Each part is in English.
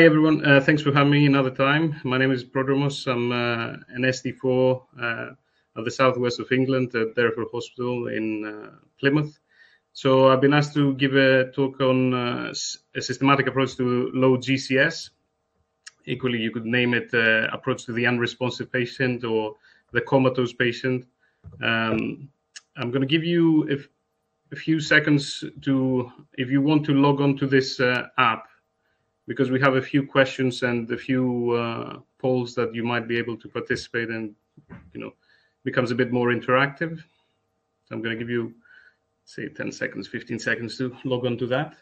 Hi, everyone. Thanks for having me another time. My name is Prodromos. I'm an SD4 of the southwest of England at Derriford Hospital in Plymouth. So I've been asked to give a talk on a systematic approach to low GCS. Equally, you could name it approach to the unresponsive patient or the comatose patient. I'm going to give you a few seconds to, if you want to log on to this app, because we have a few questions and a few polls that you might be able to participate in, becomes a bit more interactive. So I'm going to give you, say, 10 seconds, 15 seconds to log on to that.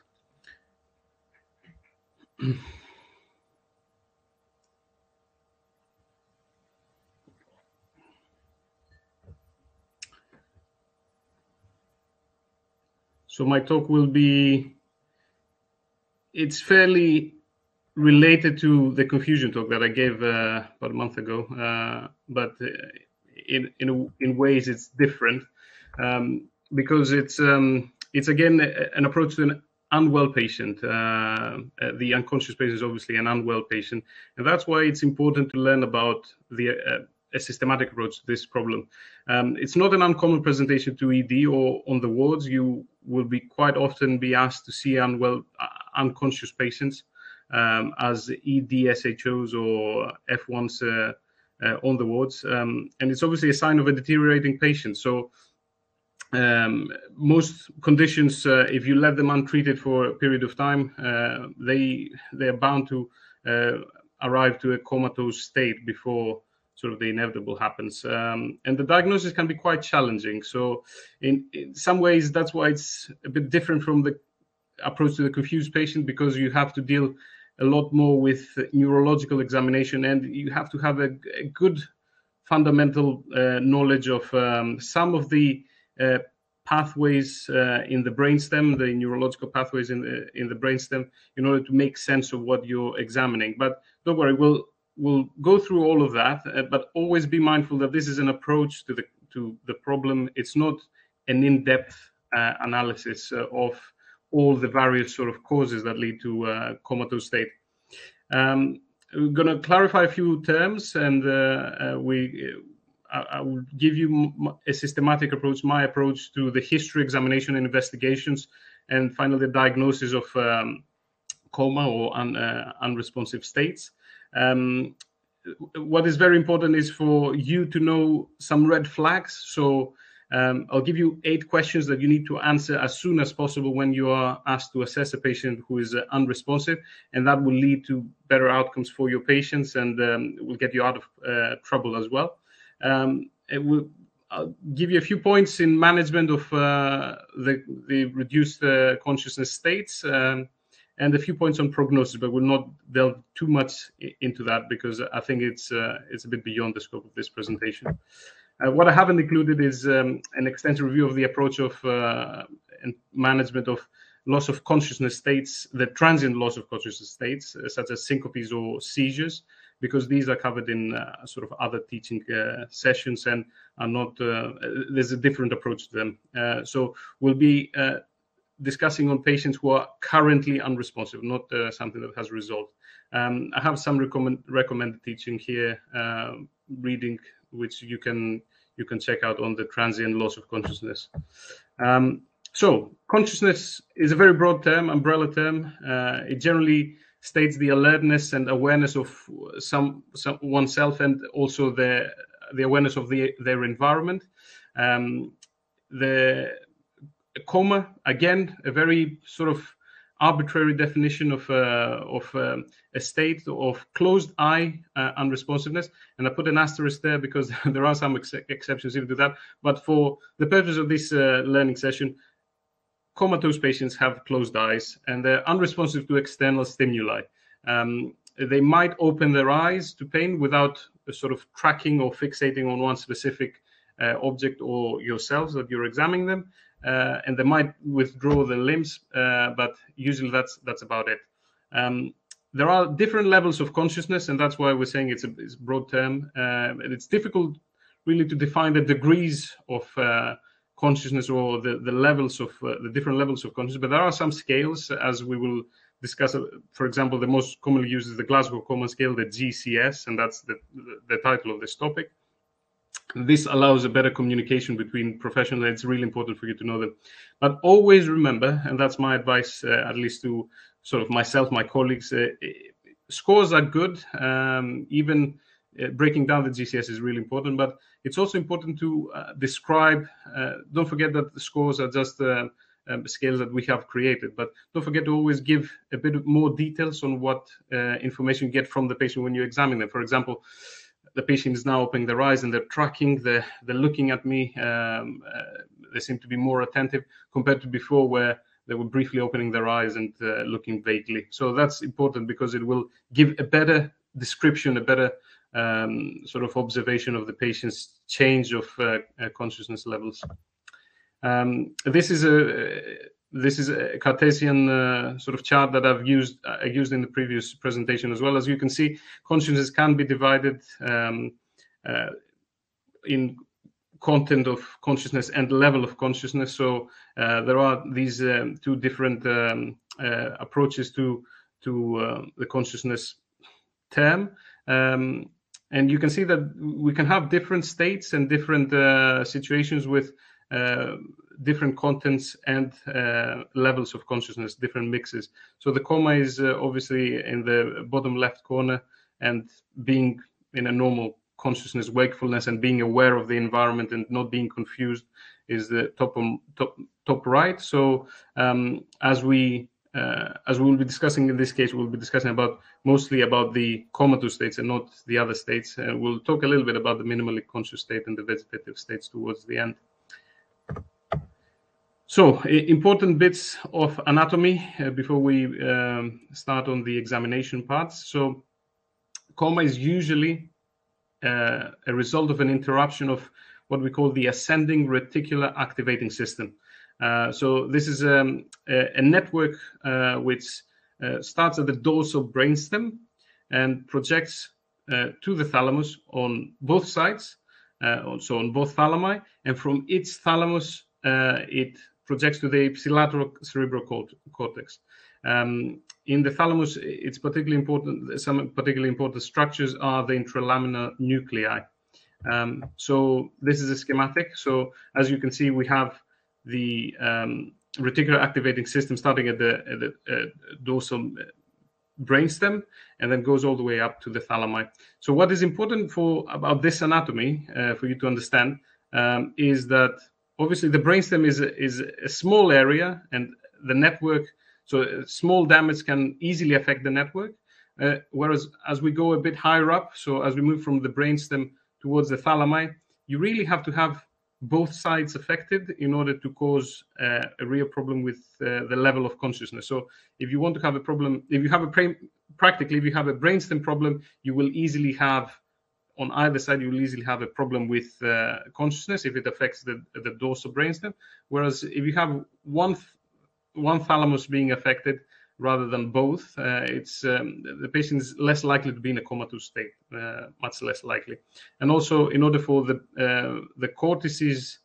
So my talk will be, it's fairly related to the confusion talk that I gave about a month ago, but in ways it's different because it's again an approach to an unwell patient. The unconscious patient is obviously an unwell patient, and that's why it's important to learn about a systematic approach to this problem. It's not an uncommon presentation to ED or on the wards. You will be quite often be asked to see unconscious patients as ED SHOs or F1s on the wards, and it's obviously a sign of a deteriorating patient. So most conditions, if you let them untreated for a period of time, they are bound to arrive to a comatose state before sort of the inevitable happens, and the diagnosis can be quite challenging. So in some ways, that's why it's a bit different from the approach to the confused patient, because you have to deal a lot more with neurological examination, and you have to have a good fundamental knowledge of some of the pathways in the brainstem, the neurological pathways in the brainstem, in order to make sense of what you're examining. But don't worry, we'll go through all of that, but always be mindful that this is an approach to the problem. It's not an in-depth analysis of all the various sort of causes that lead to comatose state. We're going to clarify a few terms, and I will give you a systematic approach, my approach to the history, examination, and investigations, and finally the diagnosis of coma or unresponsive states. What is very important is for you to know some red flags. So I'll give you 8 questions that you need to answer as soon as possible when you are asked to assess a patient who is unresponsive, and that will lead to better outcomes for your patients and will get you out of trouble as well. I'll give you a few points in management of the reduced consciousness states, and a few points on prognosis, but we'll not delve too much into that because I think it's a bit beyond the scope of this presentation. What I haven't included is an extensive review of the approach of and management of loss of consciousness states, the transient loss of consciousness states, such as syncopes or seizures, because these are covered in sort of other teaching sessions and are not, there's a different approach to them. So we'll be discussing on patients who are currently unresponsive, not something that has resolved. I have some recommended teaching here, reading, which you can check out on the transient loss of consciousness. So consciousness is a very broad term, umbrella term. It generally states the alertness and awareness of oneself, and also the awareness of their environment. The coma, again, a very sort of arbitrary definition of a state of closed eye unresponsiveness, and I put an asterisk there because there are some exceptions even to that. But for the purpose of this learning session, comatose patients have closed eyes and they're unresponsive to external stimuli. They might open their eyes to pain without sort of tracking or fixating on one specific object or yourselves that you're examining them. And they might withdraw the limbs, but usually that's about it. There are different levels of consciousness, and that's why we're saying it's a broad term. And it's difficult really to define the degrees of consciousness or the levels of the different levels of consciousness, but there are some scales, as we will discuss, for example, the most commonly used is the Glasgow Coma Scale, the GCS, and that's the title of this topic. This allows a better communication between professionals, and it's really important for you to know them. But always remember, and that's my advice, at least to sort of myself, my colleagues, scores are good. Even breaking down the GCS is really important, but it's also important to describe. Don't forget that the scores are just scales that we have created, but don't forget to always give a bit more details on what information you get from the patient when you examine them. For example, the patient is now opening their eyes and they're tracking, they're looking at me, they seem to be more attentive compared to before where they were briefly opening their eyes and looking vaguely. So that's important because it will give a better description, a better sort of observation of the patient's change of consciousness levels. This is a Cartesian sort of chart that I used in the previous presentation as well. As you can see, consciousness can be divided in content of consciousness and level of consciousness. So there are these two different approaches to the consciousness term. And you can see that we can have different states and different situations with different contents and levels of consciousness, different mixes. So the coma is obviously in the bottom left corner, and being in a normal consciousness, wakefulness, and being aware of the environment and not being confused is the top right. So as we will be discussing in this case, we'll be discussing mostly about the comatose states and not the other states. And we'll talk a little bit about the minimally conscious state and the vegetative states towards the end. So important bits of anatomy before we start on the examination parts. So coma is usually a result of an interruption of what we call the ascending reticular activating system. So this is a network which starts at the dorsal brainstem and projects to the thalamus on both sides, so on both thalami, and from its thalamus it projects to the ipsilateral cerebral cortex. In the thalamus, it's particularly important. Some particularly important structures are the intralaminar nuclei. So this is a schematic. So as you can see, we have the reticular activating system starting at the dorsal brainstem and then goes all the way up to the thalami. So what is important about this anatomy for you to understand is that obviously the brainstem is a small area, and the network, so small damage can easily affect the network. Whereas as we go a bit higher up, so as we move from the brainstem towards the thalami, you really have to have both sides affected in order to cause a real problem with the level of consciousness. So if you want to have a problem, if you have a brainstem problem, you will easily have, on either side, you will easily have a problem with consciousness if it affects the dorsal brainstem. Whereas if you have one thalamus being affected rather than both, the patient is less likely to be in a comatose state, much less likely. And also, in order for the cortices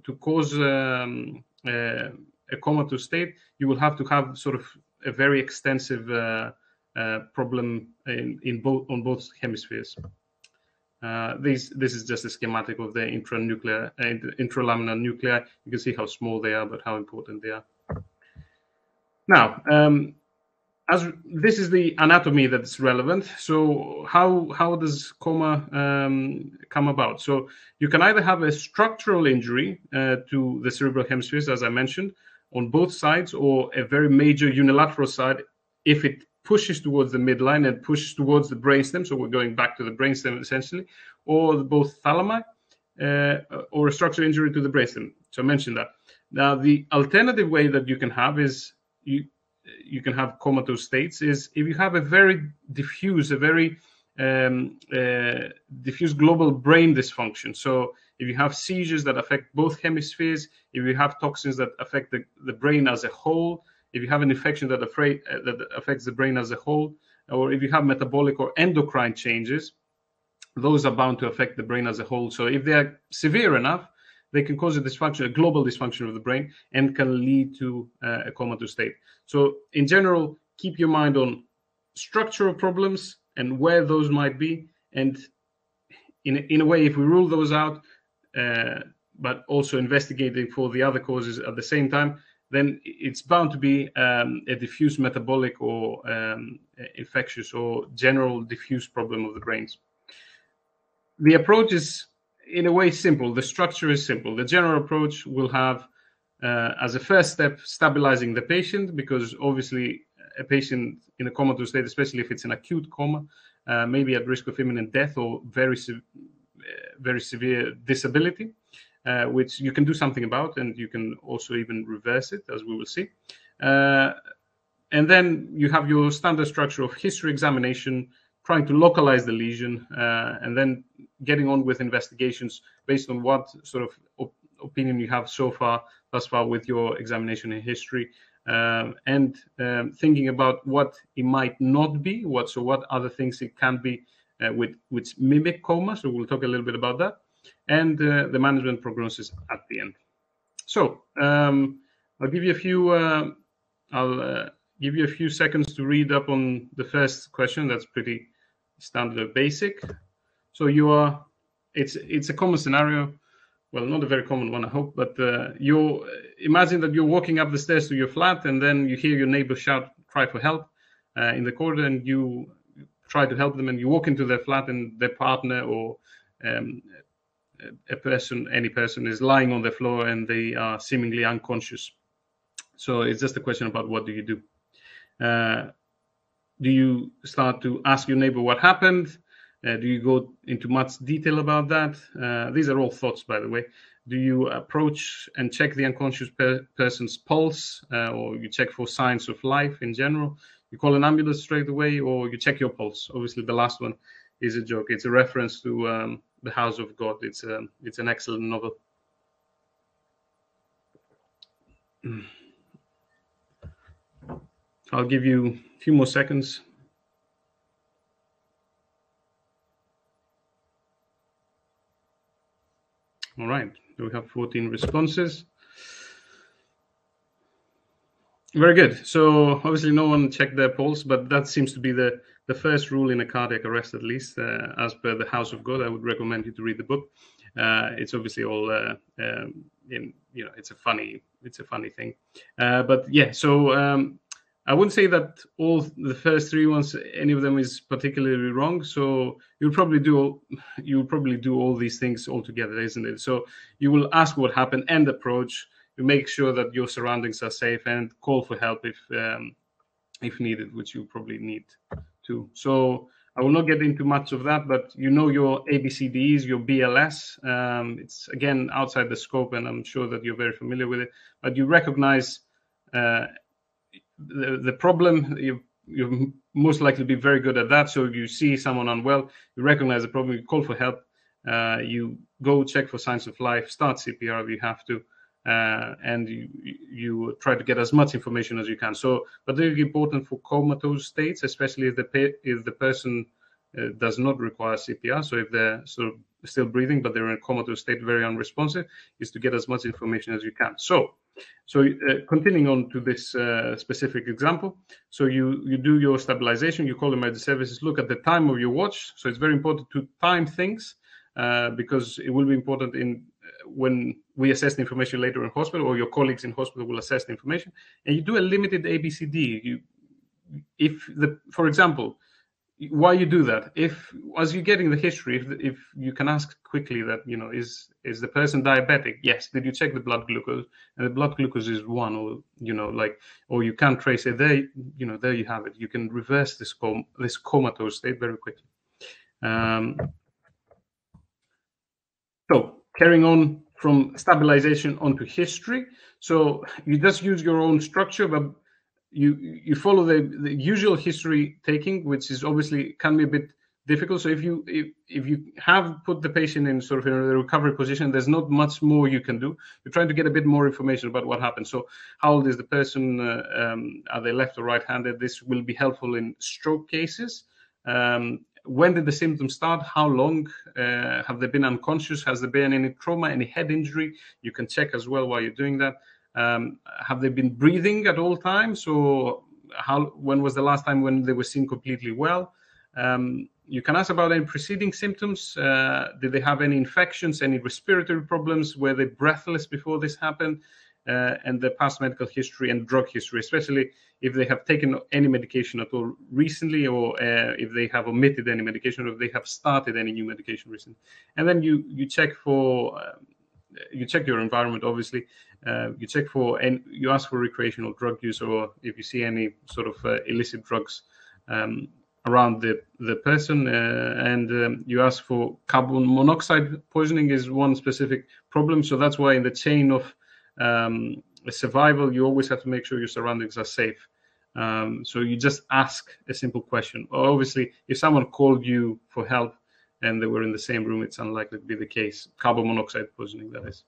to cause a comatose state, you will have to have sort of a very extensive problem on both hemispheres. This is just a schematic of the intralaminar nuclei. You can see how small they are, but how important they are. Now, as this is the anatomy that's relevant, so how does coma come about? So you can either have a structural injury to the cerebral hemispheres, as I mentioned, on both sides, or a very major unilateral side if it pushes towards the midline and pushes towards the brainstem. So we're going back to the brainstem essentially, or both thalami, or a structural injury to the brainstem. So I mentioned that. Now, the alternative way that you can have is you can have comatose states is if you have a very diffuse, diffuse global brain dysfunction. So if you have seizures that affect both hemispheres, if you have toxins that affect the brain as a whole, if you have an infection that affects the brain as a whole, or if you have metabolic or endocrine changes, those are bound to affect the brain as a whole. So if they are severe enough, they can cause a global dysfunction of the brain, and can lead to a comatose state. So in general, keep your mind on structural problems and where those might be, and in a way, if we rule those out, but also investigating for the other causes at the same time, then it's bound to be a diffuse metabolic or infectious or general diffuse problem of the brains. The approach is, in a way, simple. The structure is simple. The general approach will have, as a first step, stabilizing the patient, because obviously a patient in a comatose state, especially if it's an acute coma, may be at risk of imminent death or very severe disability, which you can do something about, and you can also even reverse it, as we will see. And then you have your standard structure of history examination, trying to localize the lesion, and then getting on with investigations based on what sort of opinion you have thus far with your examination in history, and thinking about what it might not be, what other things it can be which mimic coma. So we'll talk a little bit about that, and the management prognosis at the end. So I'll give you a few seconds to read up on the first question. That's pretty standard basic. So it's a common scenario. Well, not a very common one, I hope, but you imagine that you're walking up the stairs to your flat, and then you hear your neighbor cry for help in the corridor, and you try to help them, and you walk into their flat, and their partner or any person is lying on the floor, and they are seemingly unconscious. So it's just a question about what do you do. Do you start to ask your neighbor what happened? Do you go into much detail about that? These are all thoughts, by the way. Do you approach and check the unconscious person's pulse, or you check for signs of life in general? You call an ambulance straight away, or you check your pulse? Obviously, the last one is a joke. It's a reference to The House of God. It's an excellent novel. I'll give you a few more seconds. All right, we have 14 responses. Very good. So obviously no one checked their pulse, but that seems to be the first rule in a cardiac arrest, at least as per The House of God. I would recommend you to read the book. It's obviously all it's a funny thing, but yeah. So I wouldn't say that all the first three ones, any of them is particularly wrong. So you'll probably do all these things all together, isn't it? So you will ask what happened and approach. You make sure that your surroundings are safe, and call for help if needed, which you probably need to. So I will not get into much of that, but you know your ABCDs, your BLS. It's again outside the scope, and I'm sure that you're very familiar with it. But you recognize the problem. You're most likely to be very good at that. So you see someone unwell, you recognize the problem, you call for help, you go check for signs of life, start CPR if you have to, and you try to get as much information as you can. So particularly important for comatose states, especially if the person does not require CPR. So if they're sort of still breathing, but they're in a comatose state, very unresponsive, is to get as much information as you can. So continuing on to this specific example, so you do your stabilization, you call emergency services, look at the time of your watch. So it's very important to time things because it will be important when we assess the information later in hospital, or your colleagues in hospital will assess the information, and you do a limited ABCD. For example, why you do that? If as you're getting the history, if you can ask quickly that, is the person diabetic? Yes. Did you check the blood glucose? And the blood glucose is 1, or you can trace it. There you have it. You can reverse this comatose state very quickly. So carrying on from stabilization onto history. So you just use your own structure, but you follow the usual history taking, which is obviously can be a bit difficult. So if you have put the patient in sort of in a recovery position, there's not much more you can do. You're trying to get a bit more information about what happened. So how old is the person? Are they left or right-handed? This will be helpful in stroke cases. When did the symptoms start? How long? Have they been unconscious? Has there been any trauma, any head injury? You can check as well while you're doing that. Have they been breathing at all times, or when was the last time when they were seen completely well. You can ask about any preceding symptoms. Did they have any infections, any respiratory problems? Were they breathless before this happened? And the past medical history and drug history, especially if they have taken any medication at all recently, or if they have omitted any medication, or if they have started any new medication recently. And then you check for you check your environment, obviously. You check for, and you ask for recreational drug use, or if you see any sort of illicit drugs around the person, and you ask for carbon monoxide poisoning is one specific problem. So that's why in the chain of survival, you always have to make sure your surroundings are safe. So you just ask a simple question. Obviously, if someone called you for help and they were in the same room, it's unlikely to be the case. Carbon monoxide poisoning, that is.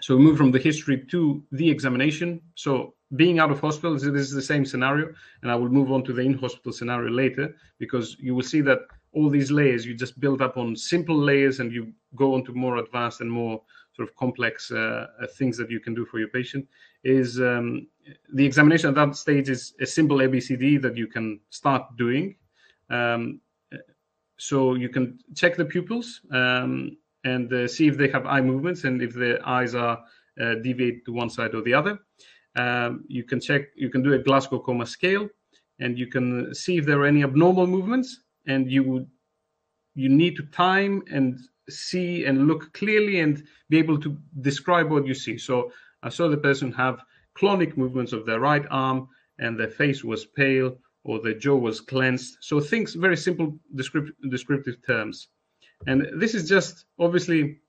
So we move from the history to the examination. So being out of hospital, this is the same scenario, and I will move on to the in-hospital scenario later, because you will see that all these layers, you just build up on simple layers and you go on to more advanced and more sort of complex things that you can do for your patient. Is the examination at that stage is a simple ABCD that you can start doing. So you can check the pupils and see if they have eye movements and if the eyes are deviate to one side or the other. You can do a Glasgow Coma scale, and you can see if there are any abnormal movements, and you need to time and see and look clearly and be able to describe what you see. So I saw the person have clonic movements of their right arm, and their face was pale, or their jaw was clenched. So things, very simple descriptive terms. And this is just obviously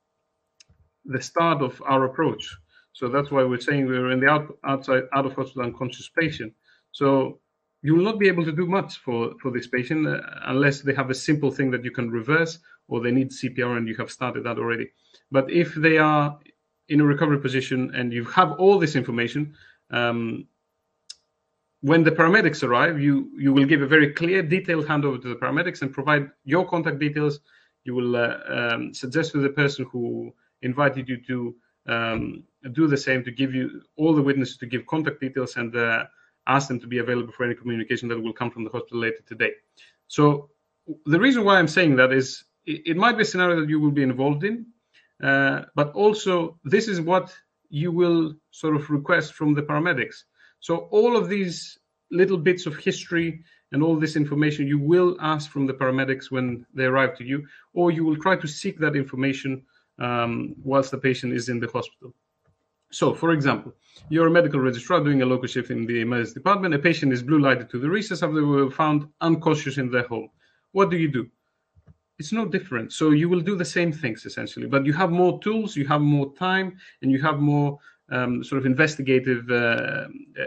the start of our approach. So that's why we're saying we're in the out of hospital unconscious patient. So you will not be able to do much for this patient unless they have a simple thing that you can reverse, or they need CPR and you have started that already. But if they are in a recovery position and you have all this information, when the paramedics arrive, you will give a very clear, detailed handover to the paramedics and provide your contact details. You will suggest to the person who invited you to do the same, to give you all the witnesses to give contact details, and ask them to be available for any communication that will come from the hospital later today. So the reason why I'm saying that is it might be a scenario that you will be involved in, but also this is what you will sort of request from the paramedics. So all of these little bits of history and all this information you will ask from the paramedics when they arrive to you, or you will try to seek that information whilst the patient is in the hospital. So, for example, you're a medical registrar doing a local shift in the emergency department. A patient is blue lighted to the recess after they were found unconscious in their home. What do? It's no different. So you will do the same things essentially, but you have more tools, you have more time, and you have more sort of investigative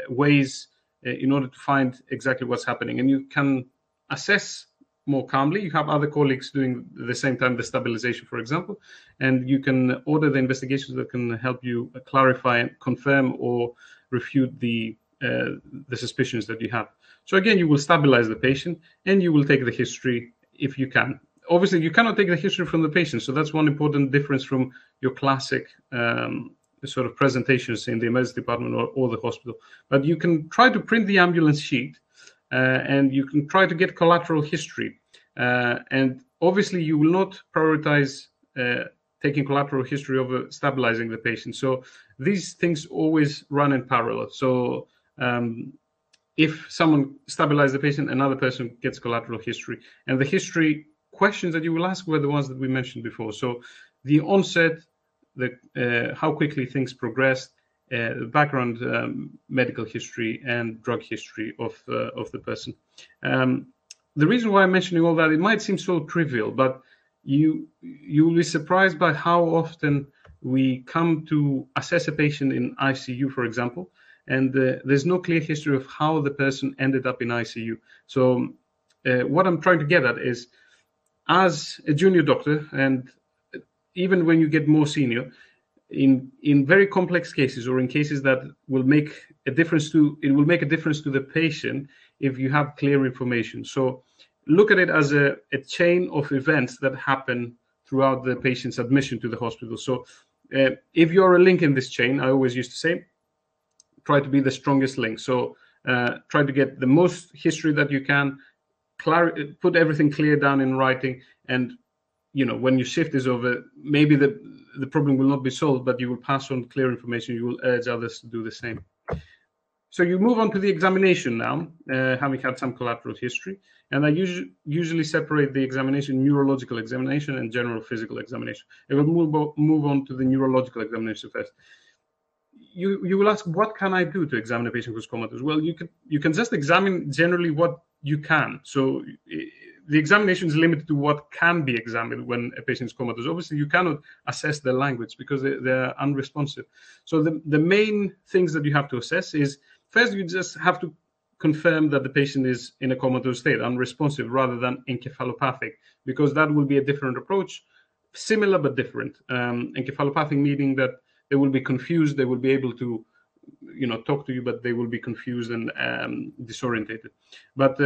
ways in order to find exactly what's happening. And you can assess more calmly. You have other colleagues doing at the same time the stabilization, for example, and you can order the investigations that can help you clarify and confirm or refute the suspicions that you have. So again, you will stabilize the patient and you will take the history if you can. Obviously, you cannot take the history from the patient, so that's one important difference from your classic sort of presentations in the emergency department or the hospital. But you can try to print the ambulance sheet, and you can try to get collateral history. And obviously, you will not prioritize taking collateral history over stabilizing the patient. So these things always run in parallel. So if someone stabilizes the patient, another person gets collateral history. And the history questions that you will ask were the ones that we mentioned before. So the onset, how quickly things progressed, the background medical history and drug history of the person. The reason why I'm mentioning all that, it might seem so trivial, but you will be surprised by how often we come to assess a patient in ICU, for example, and there's no clear history of how the person ended up in ICU. So what I'm trying to get at is, as a junior doctor, and even when you get more senior, in very complex cases or in cases that will make a difference to the patient if you have clear information. So look at it as a chain of events that happen throughout the patient's admission to the hospital. So if you're a link in this chain, I always used to say, try to be the strongest link. So try to get the most history that you can, put everything clear down in writing, and when your shift is over, maybe the problem will not be solved, but you will pass on clear information. You will urge others to do the same. So you move on to the examination now, having had some collateral history. And I usually separate the examination, neurological examination and general physical examination. I will move on to the neurological examination first. You will ask, what can I do to examine a patient who's comatose? Well, you can just examine generally what you can. So the examination is limited to what can be examined when a patient is comatose. Obviously, you cannot assess their language because they're unresponsive. So the main things that you have to assess is, first, you just have to confirm that the patient is in a comatose state, unresponsive, rather than encephalopathic, because that will be a different approach, similar but different. Encephalopathic meaning that they will be confused, they will be able to talk to you, but they will be confused and disorientated. But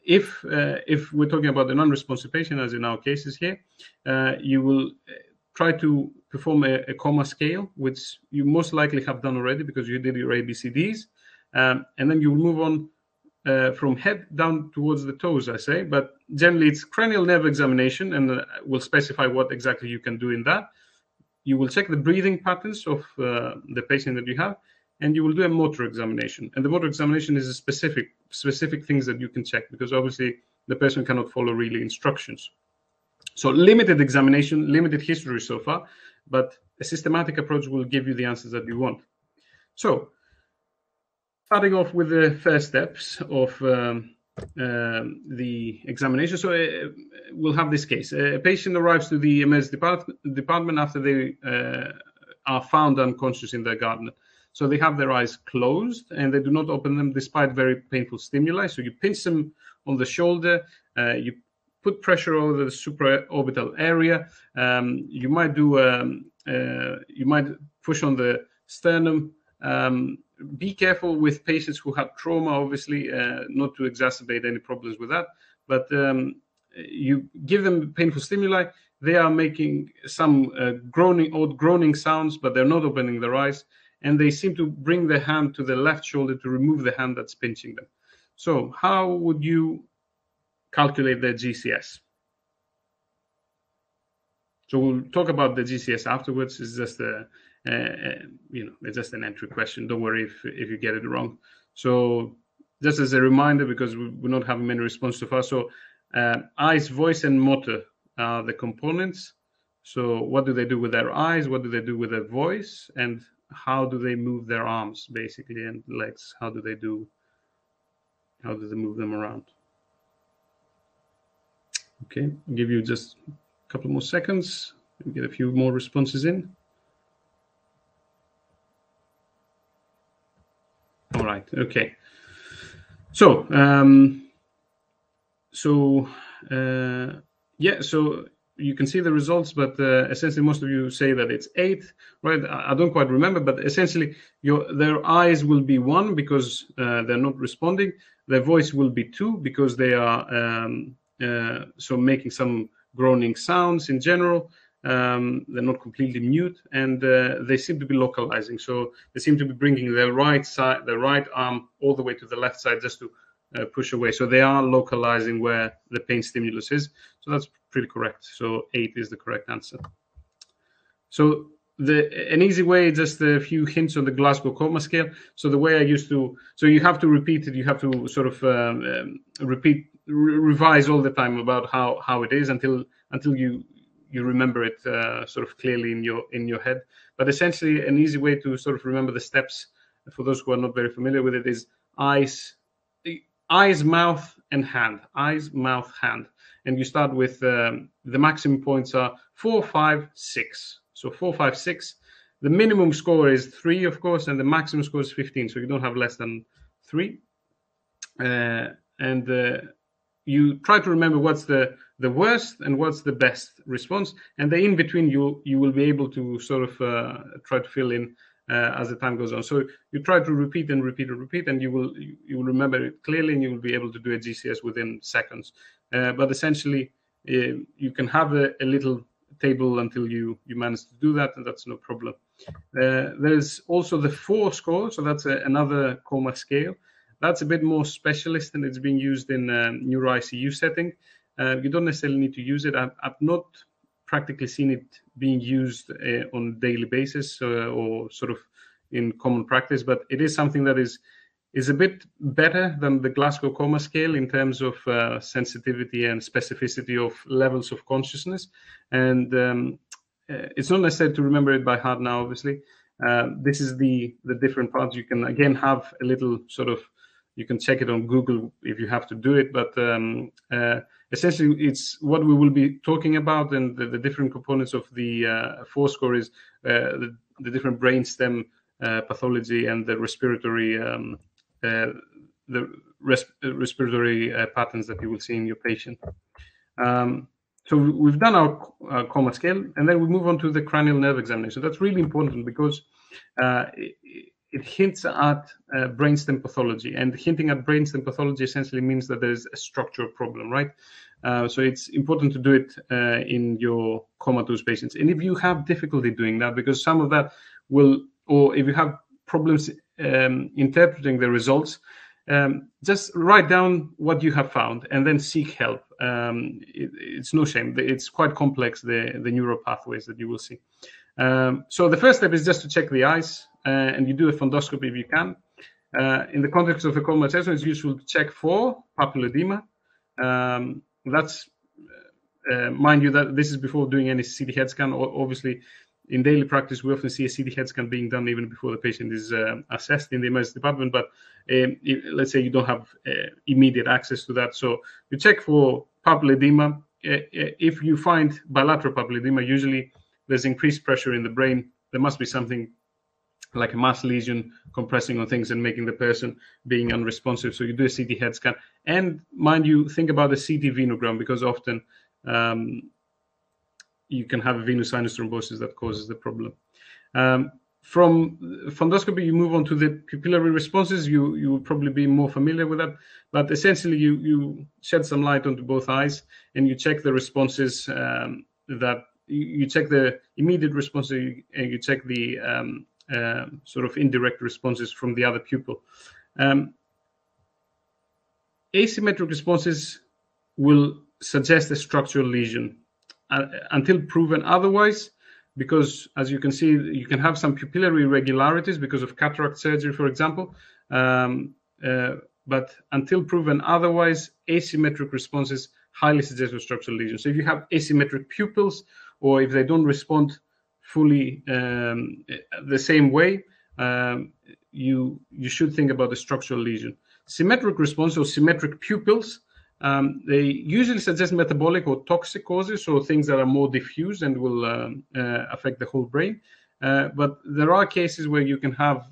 if we're talking about an unresponsive patient, as in our cases here, you will try to perform a coma scale, which you most likely have done already because you did your ABCDs, and then you will move on from head down towards the toes, I say. But generally, it's cranial nerve examination, and we'll specify what exactly you can do in that. You will check the breathing patterns of the patient that you have, and you will do a motor examination. And the motor examination is a specific things that you can check, because obviously the person cannot follow really instructions. So limited examination, limited history so far, but a systematic approach will give you the answers that you want. So starting off with the first steps of the examination. So we'll have this case. A patient arrives to the emergency department after they are found unconscious in their garden. So they have their eyes closed and they do not open them despite very painful stimuli. So you pinch them on the shoulder, you put pressure over the supraorbital area. You might you might push on the sternum. Be careful with patients who have trauma, obviously, not to exacerbate any problems with that. But you give them painful stimuli. They are making some groaning sounds, but they're not opening their eyes. And they seem to bring their hand to the left shoulder to remove the hand that's pinching them. So how would you calculate their GCS? So we'll talk about the GCS afterwards. It's just it's just an entry question. Don't worry if you get it wrong. So just as a reminder, because we're not having many responses so far. So eyes, voice, and motor are the components. So what do they do with their eyes? What do they do with their voice? And how do they move their arms, basically, and legs? How do they move them around? Okay, I'll give you just a couple more seconds. We'll get a few more responses in. All right. Okay. So, so you can see the results, but essentially most of you say that it's 8, right? I don't quite remember, but essentially their eyes will be 1 because they're not responding. Their voice will be 2 because they are making some groaning sounds in general. They're not completely mute, and they seem to be localizing. So they seem to be bringing their right arm all the way to the left side just to push away. So they are localizing where the pain stimulus is. So that's pretty correct. So 8 is the correct answer. So an easy way, just a few hints on the Glasgow Coma Scale. So the way I used to, so you have to repeat it. You have to sort of revise all the time about how it is until you remember it sort of clearly in your head. But essentially, an easy way to sort of remember the steps for those who are not very familiar with it is eyes, mouth, and hand. Eyes, mouth, hand. And you start with the maximum points are 4, 5, 6. So 4, 5, 6. The minimum score is 3, of course, and the maximum score is 15. So you don't have less than 3. You try to remember what's the worst and what's the best response, and the in between you will be able to sort of try to fill in as the time goes on. So you try to repeat and repeat and repeat, and you will remember it clearly, and you will be able to do a GCS within seconds. But essentially, you can have a little table until you manage to do that, and that's no problem. There's also the 4 score, so that's another coma scale. That's a bit more specialist, and it's being used in neuro ICU setting. You don't necessarily need to use it. I've not practically seen it being used on a daily basis or sort of in common practice, but it is something that is a bit better than the Glasgow Coma Scale in terms of sensitivity and specificity of levels of consciousness. And it's not necessary to remember it by heart now, obviously. This is the different parts. You can, again, have a little sort of, you can check it on Google if you have to do it, but essentially it's what we will be talking about, and the different components of the 4 score is the different brainstem pathology and the respiratory respiratory patterns that you will see in your patient. So we've done our coma scale, and then we move on to the cranial nerve examination. That's really important because it hints at brainstem pathology, and hinting at brainstem pathology essentially means that there's a structural problem, right? So it's important to do it in your comatose patients. And if you have difficulty doing that, because some of that will, or if you have problems interpreting the results, just write down what you have found and then seek help. It's no shame. It's quite complex, the neural pathways that you will see. So the first step is just to check the eyes, and you do a fundoscopy if you can. In the context of a coma assessment, it's useful to check for papilledema. That's, mind you, that this is before doing any CT head scan. Obviously, in daily practice, we often see a CT head scan being done even before the patient is assessed in the emergency department. But let's say you don't have immediate access to that. So you check for papilledema. If you find bilateral papilledema, usually there's increased pressure in the brain. There must be something like a mass lesion compressing on things and making the person being unresponsive. So you do a CT head scan. And mind you, think about a CT venogram, because often you can have a venous sinus thrombosis that causes the problem. From fundoscopy, you move on to the pupillary responses. You will probably be more familiar with that. But essentially, you shed some light onto both eyes, and you check the responses that you check the immediate responses, and you check the sort of indirect responses from the other pupil. Asymmetric responses will suggest a structural lesion until proven otherwise, because as you can see, you can have some pupillary irregularities because of cataract surgery, for example. But until proven otherwise, asymmetric responses highly suggest a structural lesion. So if you have asymmetric pupils, or if they don't respond fully the same way, you should think about a structural lesion. Symmetric response, or symmetric pupils, they usually suggest metabolic or toxic causes, so things that are more diffuse and will affect the whole brain. But there are cases where you can have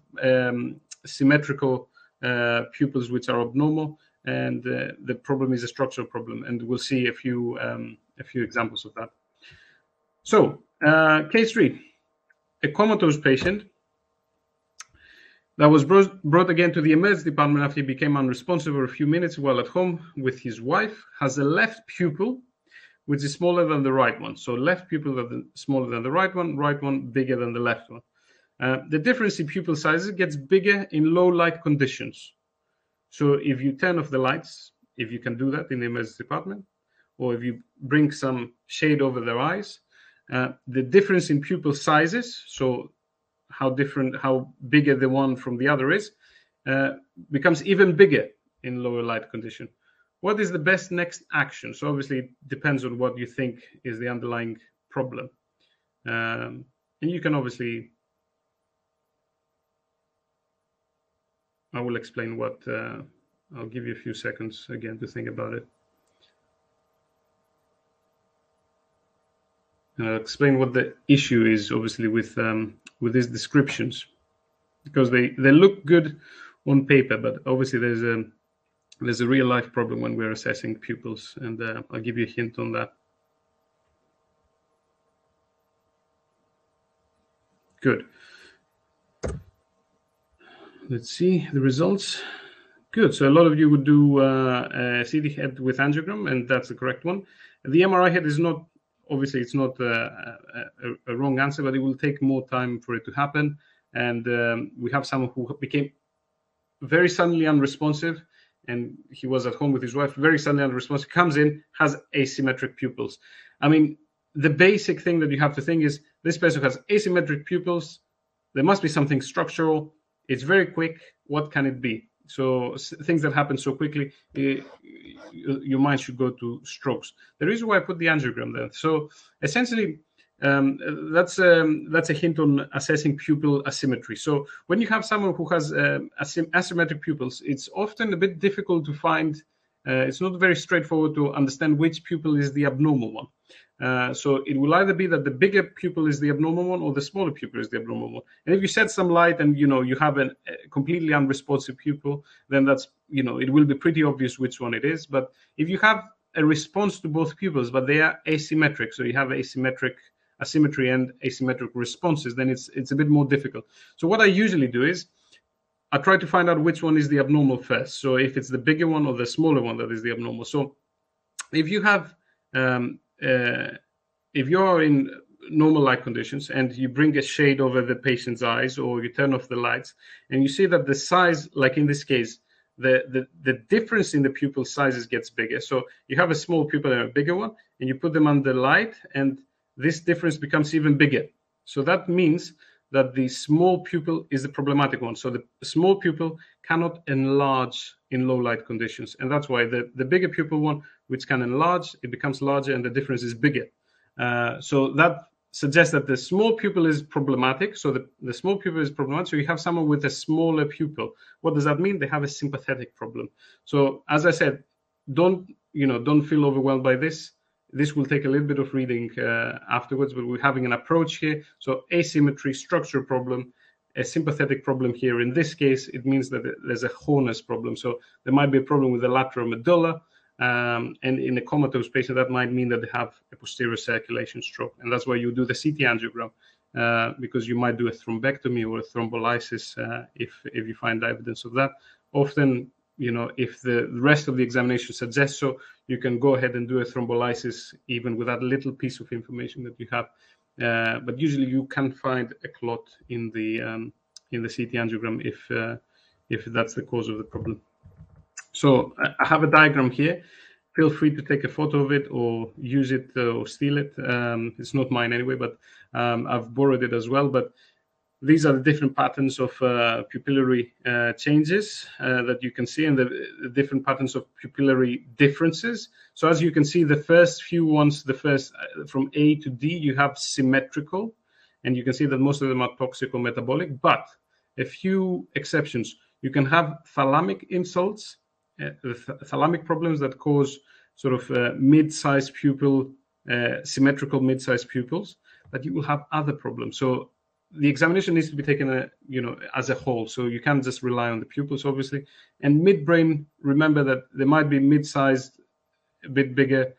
symmetrical pupils which are abnormal, and the problem is a structural problem, and we'll see a few examples of that. So, case 3, a comatose patient that was brought again to the emergency department after he became unresponsive for a few minutes while at home with his wife, has a left pupil which is smaller than the right one. So left pupil smaller than the right one bigger than the left one. The difference in pupil sizes gets bigger in low light conditions. So if you turn off the lights, if you can do that in the emergency department, or if you bring some shade over their eyes, the difference in pupil sizes, so how bigger the one from the other is, becomes even bigger in lower light condition. What is the best next action? So obviously it depends on what you think is the underlying problem. And you can obviously, I will explain what, I'll give you a few seconds again to think about it. And I'll explain what the issue is, obviously, with these descriptions, because they look good on paper, but obviously there's a real life problem when we're assessing pupils, and I'll give you a hint on that. Good. Let's see the results. Good. So a lot of you would do a CT head with angiogram, and that's the correct one. The MRI head is not, obviously, it's not a wrong answer, but it will take more time for it to happen. And we have someone who became very suddenly unresponsive, and he was at home with his wife, very suddenly unresponsive, comes in, has asymmetric pupils. I mean, the basic thing that you have to think is this person has asymmetric pupils. There must be something structural. It's very quick. What can it be? So things that happen so quickly, your mind should go to strokes. The reason why I put the angiogram there. So essentially, that's a hint on assessing pupil asymmetry. So when you have someone who has asymmetric pupils, it's often a bit difficult to find. It's not very straightforward to understand which pupil is the abnormal one. So it will either be that the bigger pupil is the abnormal one, or the smaller pupil is the abnormal one. And if you set some light and you have a completely unresponsive pupil, then that's it will be pretty obvious which one it is. But if you have a response to both pupils, but they are asymmetric, so you have asymmetry and asymmetric responses, then it's a bit more difficult. So what I usually do is I try to find out which one is the abnormal first. So if it's the bigger one or the smaller one that is the abnormal. So if you have if you're in normal light conditions and you bring a shade over the patient's eyes, or you turn off the lights, and you see that the size, like in this case, the difference in the pupil sizes gets bigger. So you have a small pupil and a bigger one, and you put them under light, and this difference becomes even bigger. So that means that the small pupil is the problematic one. So the small pupil cannot enlarge in low light conditions. And that's why the bigger pupil one, which can enlarge, it becomes larger and the difference is bigger. So that suggests that the small pupil is problematic. So the small pupil is problematic. So you have someone with a smaller pupil. What does that mean? They have a sympathetic problem. So as I said, don't feel overwhelmed by this. This will take a little bit of reading afterwards, but we're having an approach here. So asymmetry, structure problem, a sympathetic problem here. In this case, it means that there's a Horner's problem. So there might be a problem with the lateral medulla. And in a comatose patient, that might mean that they have a posterior circulation stroke. And that's why you do the CT angiogram, because you might do a thrombectomy or a thrombolysis if you find evidence of that. Often, if the rest of the examination suggests so, you can go ahead and do a thrombolysis even with that little piece of information that you have. But usually you can find a clot in the CT angiogram if that's the cause of the problem. So I have a diagram here. Feel free to take a photo of it or use it or steal it. It's not mine anyway, but I've borrowed it as well. But these are the different patterns of pupillary changes that you can see, and the different patterns of pupillary differences. So as you can see, the first few ones, from A to D, you have symmetrical, and you can see that most of them are toxic or metabolic, but a few exceptions. You can have thalamic insults, thalamic problems that cause sort of mid-sized pupil, symmetrical mid-sized pupils, but you will have other problems. So the examination needs to be taken, as a whole. So you can't just rely on the pupils, obviously. And midbrain, remember that there might be mid-sized, a bit bigger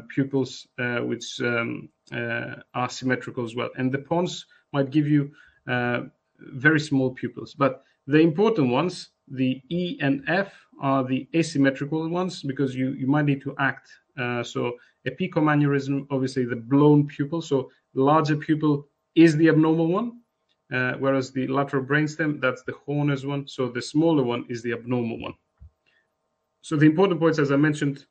pupils, which are symmetrical as well. And the pons might give you very small pupils. But the important ones, the E and F, are the asymmetrical ones because you might need to act. So epicomanurism, obviously the blown pupil. So larger pupil is the abnormal one, whereas the lateral brainstem, that's the Horner's one. So the smaller one is the abnormal one. So the important points, as I mentioned,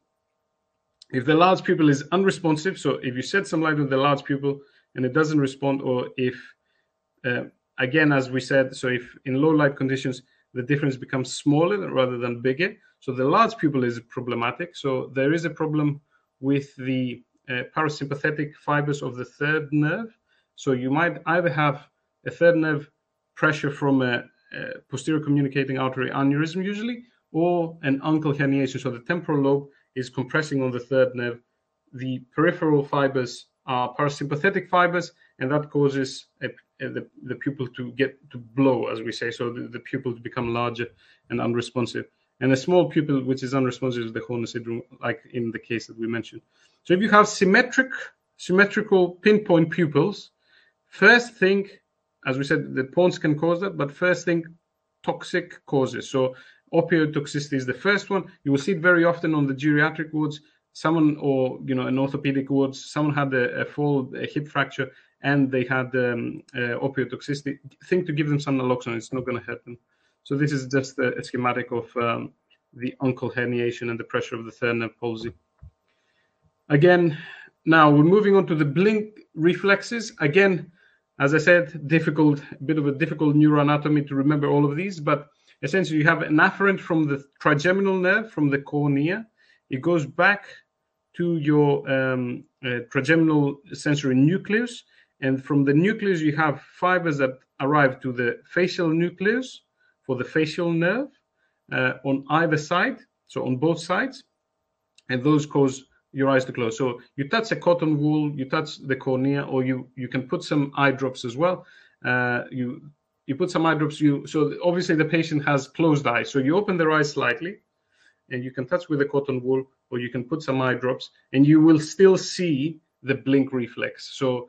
if the large pupil is unresponsive, so if you set some light on the large pupil and it doesn't respond, or if, again, as we said, so if in low light conditions, the difference becomes smaller rather than bigger. So the large pupil is problematic. So there is a problem with the parasympathetic fibers of the third nerve. So you might either have a third nerve pressure from a posterior communicating artery aneurysm usually, or an uncal herniation. So the temporal lobe is compressing on the third nerve. The peripheral fibers are parasympathetic fibers, and that causes the pupil to blow, as we say. So the pupil to become larger and unresponsive. And a small pupil, which is unresponsive, is the Horner syndrome, like in the case that we mentioned. So if you have symmetrical pinpoint pupils, first thing, as we said, the pons can cause that, but first thing, toxic causes. So opioid toxicity is the first one. You will see it very often on the geriatric wards. Someone, or an orthopedic wards, someone had a fall, a hip fracture, and they had opioid toxicity. Think to give them some naloxone; it's not going to hurt them. So this is just a schematic of the uncal herniation and the pressure of the third nerve palsy. Again, now we're moving on to the blink reflexes. Again, as I said, a bit of a difficult neuroanatomy to remember all of these, but essentially you have an afferent from the trigeminal nerve, from the cornea. It goes back to your trigeminal sensory nucleus, and from the nucleus you have fibers that arrive to the facial nucleus for the facial nerve on either side, so on both sides, and those cause your eyes to close. So you touch a cotton wool, you touch the cornea, or you can put some eye drops as well. You put some eye drops. So obviously the patient has closed eyes, so you open their eyes slightly, and you can touch with a cotton wool, or you can put some eye drops, and you will still see the blink reflex. So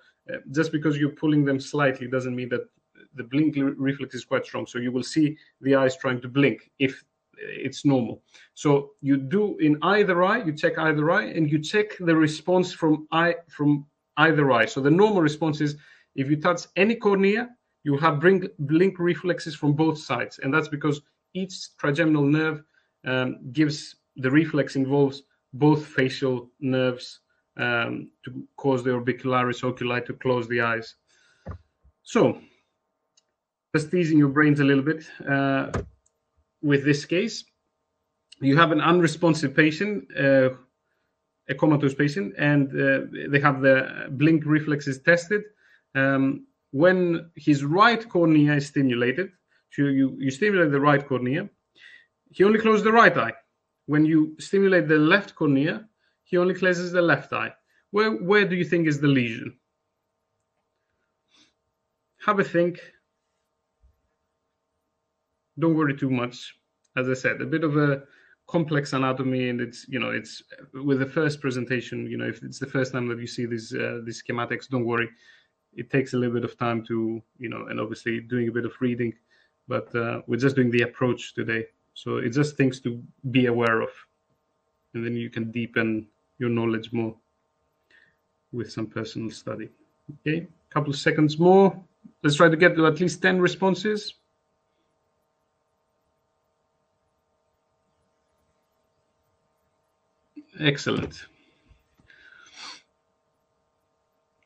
just because you're pulling them slightly doesn't mean that the blink reflex is quite strong. So you will see the eyes trying to blink if it's normal. So you do in either eye, you check either eye, and you check the response from either eye. So the normal response is if you touch any cornea, you will have blink reflexes from both sides, and that's because each trigeminal nerve gives the reflex involves both facial nerves to cause the orbicularis oculi to close the eyes. So just teasing your brains a little bit with this case, you have an unresponsive patient, a comatose patient, and they have the blink reflexes tested. When his right cornea is stimulated, so you stimulate the right cornea, he only closes the right eye. When you stimulate the left cornea, he only closes the left eye. Where do you think is the lesion? Have a think. Don't worry too much. As I said, a bit of a complex anatomy, and it's with the first presentation. If it's the first time that you see these schematics, don't worry. It takes a little bit of time to and obviously doing a bit of reading, but we're just doing the approach today. So it's just things to be aware of, and then you can deepen your knowledge more with some personal study. Okay, a couple of seconds more. Let's try to get to at least 10 responses. Excellent.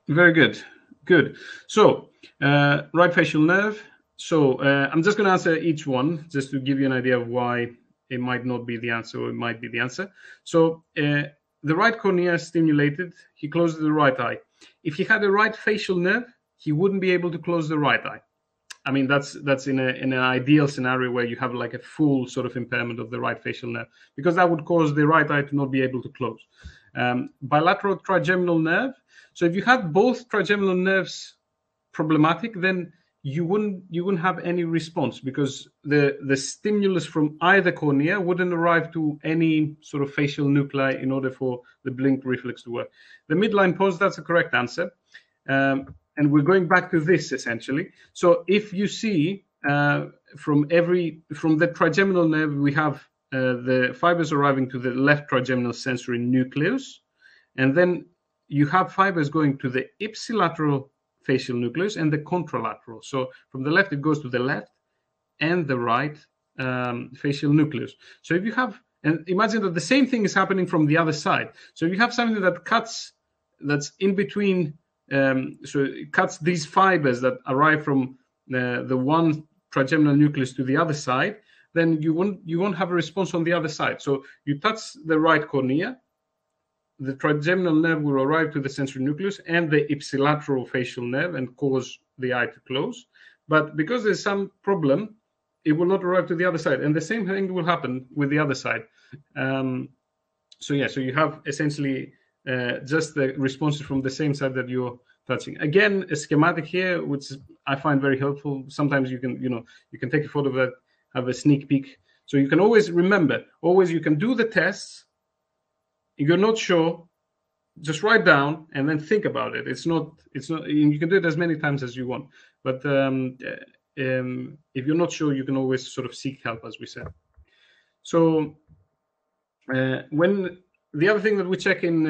Very good. Good. So, right facial nerve. So I'm just going to answer each one just to give you an idea of why it might not be the answer or it might be the answer. So the right cornea is stimulated. He closes the right eye. If he had a right facial nerve, he wouldn't be able to close the right eye. I mean, that's in an ideal scenario where you have like a full sort of impairment of the right facial nerve, because that would cause the right eye to not be able to close. Bilateral trigeminal nerve. So if you had both trigeminal nerves problematic, then you wouldn't have any response, because the stimulus from either cornea wouldn't arrive to any sort of facial nuclei in order for the blink reflex to work. The midline pause, that's the correct answer. And we're going back to this essentially. So if you see from the trigeminal nerve, we have the fibers arriving to the left trigeminal sensory nucleus, and then you have fibers going to the ipsilateral facial nucleus and the contralateral. So from the left, it goes to the left and the right facial nucleus. So if you have, and imagine that the same thing is happening from the other side. So if you have something that cuts, that's in between, so it cuts these fibers that arrive from the one trigeminal nucleus to the other side, then you won't have a response on the other side. So you touch the right cornea, the trigeminal nerve will arrive to the sensory nucleus and the ipsilateral facial nerve and cause the eye to close. But because there's some problem, it will not arrive to the other side. And the same thing will happen with the other side. So you have essentially just the responses from the same side that you're touching. Again, a schematic here, which I find very helpful. Sometimes you can take a photo of that, have a sneak peek. So you can always remember, you can do the tests. If you're not sure, just write down and then think about it. It's not. You can do it as many times as you want. But if you're not sure, you can always sort of seek help, as we said. So when the other thing that we check in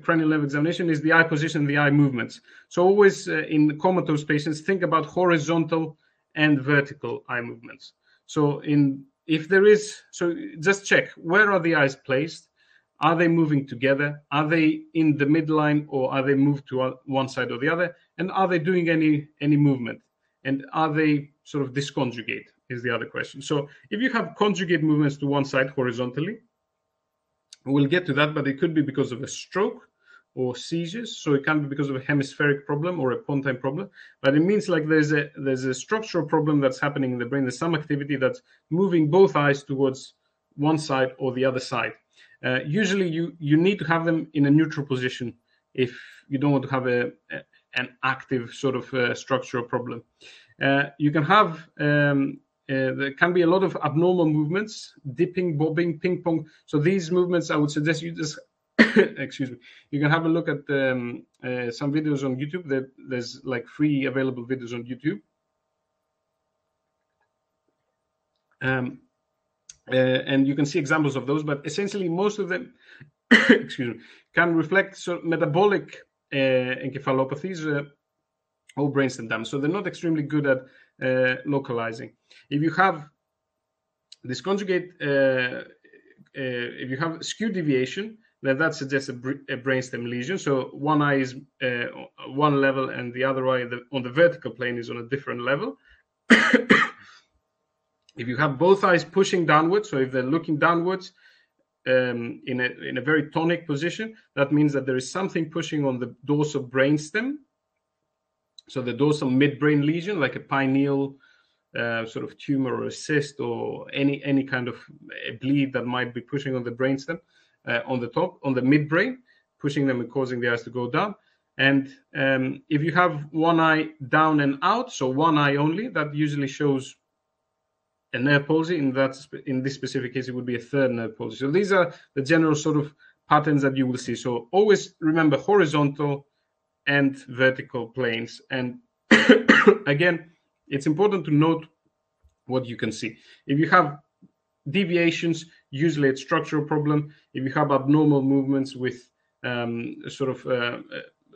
cranial nerve examination is the eye position, the eye movements. So always in comatose patients, think about horizontal and vertical eye movements. So if there is, so just check, where are the eyes placed? Are they moving together? Are they in the midline, or are they moved to one side or the other? And are they doing any movement? And are they sort of disconjugate is the other question. So if you have conjugate movements to one side horizontally, we'll get to that, but it could be because of a stroke or seizures. So it can be because of a hemispheric problem or a pontine problem. But it means like there's a structural problem that's happening in the brain. There's some activity that's moving both eyes towards one side or the other side. Usually you need to have them in a neutral position if you don't want to have an active sort of structural problem. You can have there can be a lot of abnormal movements, dipping, bobbing, ping pong. So these movements, I would suggest you just excuse me. You can have a look at some videos on YouTube. There's like free available videos on YouTube. And you can see examples of those, but essentially most of them excuse me, can reflect metabolic encephalopathies or brainstem damage. So they're not extremely good at localizing. If you have disconjugate, if you have skew deviation, then that suggests a brainstem lesion. So one eye is one level and the other eye on the vertical plane is on a different level. If you have both eyes pushing downwards, so if they're looking downwards in a very tonic position, that means that there is something pushing on the dorsal brainstem. So the dorsal midbrain lesion, like a pineal sort of tumor or a cyst or any kind of a bleed that might be pushing on the brainstem, on the top, on the midbrain, pushing them and causing the eyes to go down. And if you have one eye down and out, so one eye only, that usually shows a nerve palsy. In this specific case, it would be a third nerve palsy. So these are the general sort of patterns that you will see. So always remember horizontal and vertical planes. And again, it's important to note what you can see. If you have deviations, usually it's structural problem. If you have abnormal movements with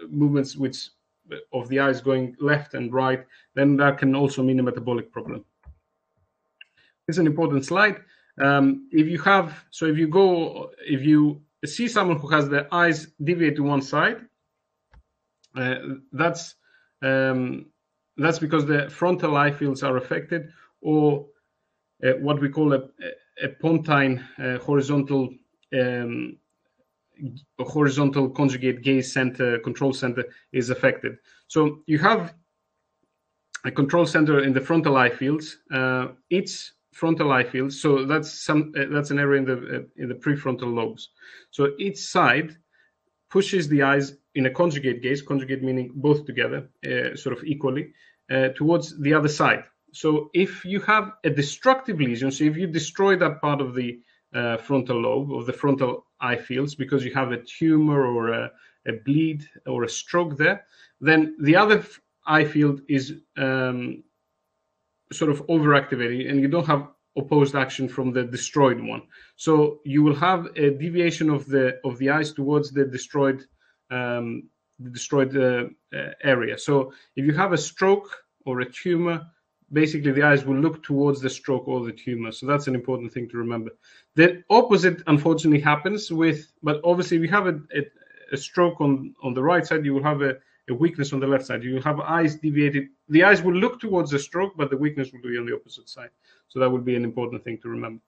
movements which of the eyes going left and right, then that can also mean a metabolic problem. It's an important slide. If you see someone who has the eyes deviate to one side, that's because the frontal eye fields are affected, or what we call a pontine horizontal conjugate gaze center, control center is affected. So you have a control center in the frontal eye fields. Its frontal eye fields, so that's an area in the prefrontal lobes. So each side pushes the eyes in a conjugate gaze, conjugate meaning both together, sort of equally, towards the other side. So if you have a destructive lesion, so if you destroy that part of the frontal lobe, of the frontal eye fields, because you have a tumor or a bleed or a stroke there, then the other eye field is sort of overactivated, and you don't have opposed action from the destroyed one. So you will have a deviation of the eyes towards the destroyed area. So if you have a stroke or a tumor, basically the eyes will look towards the stroke or the tumor. So that's an important thing to remember. The opposite, unfortunately, happens but obviously if you have a stroke on the right side, you will have a weakness on the left side. You will have eyes deviated. The eyes will look towards the stroke, but the weakness will be on the opposite side. So that would be an important thing to remember.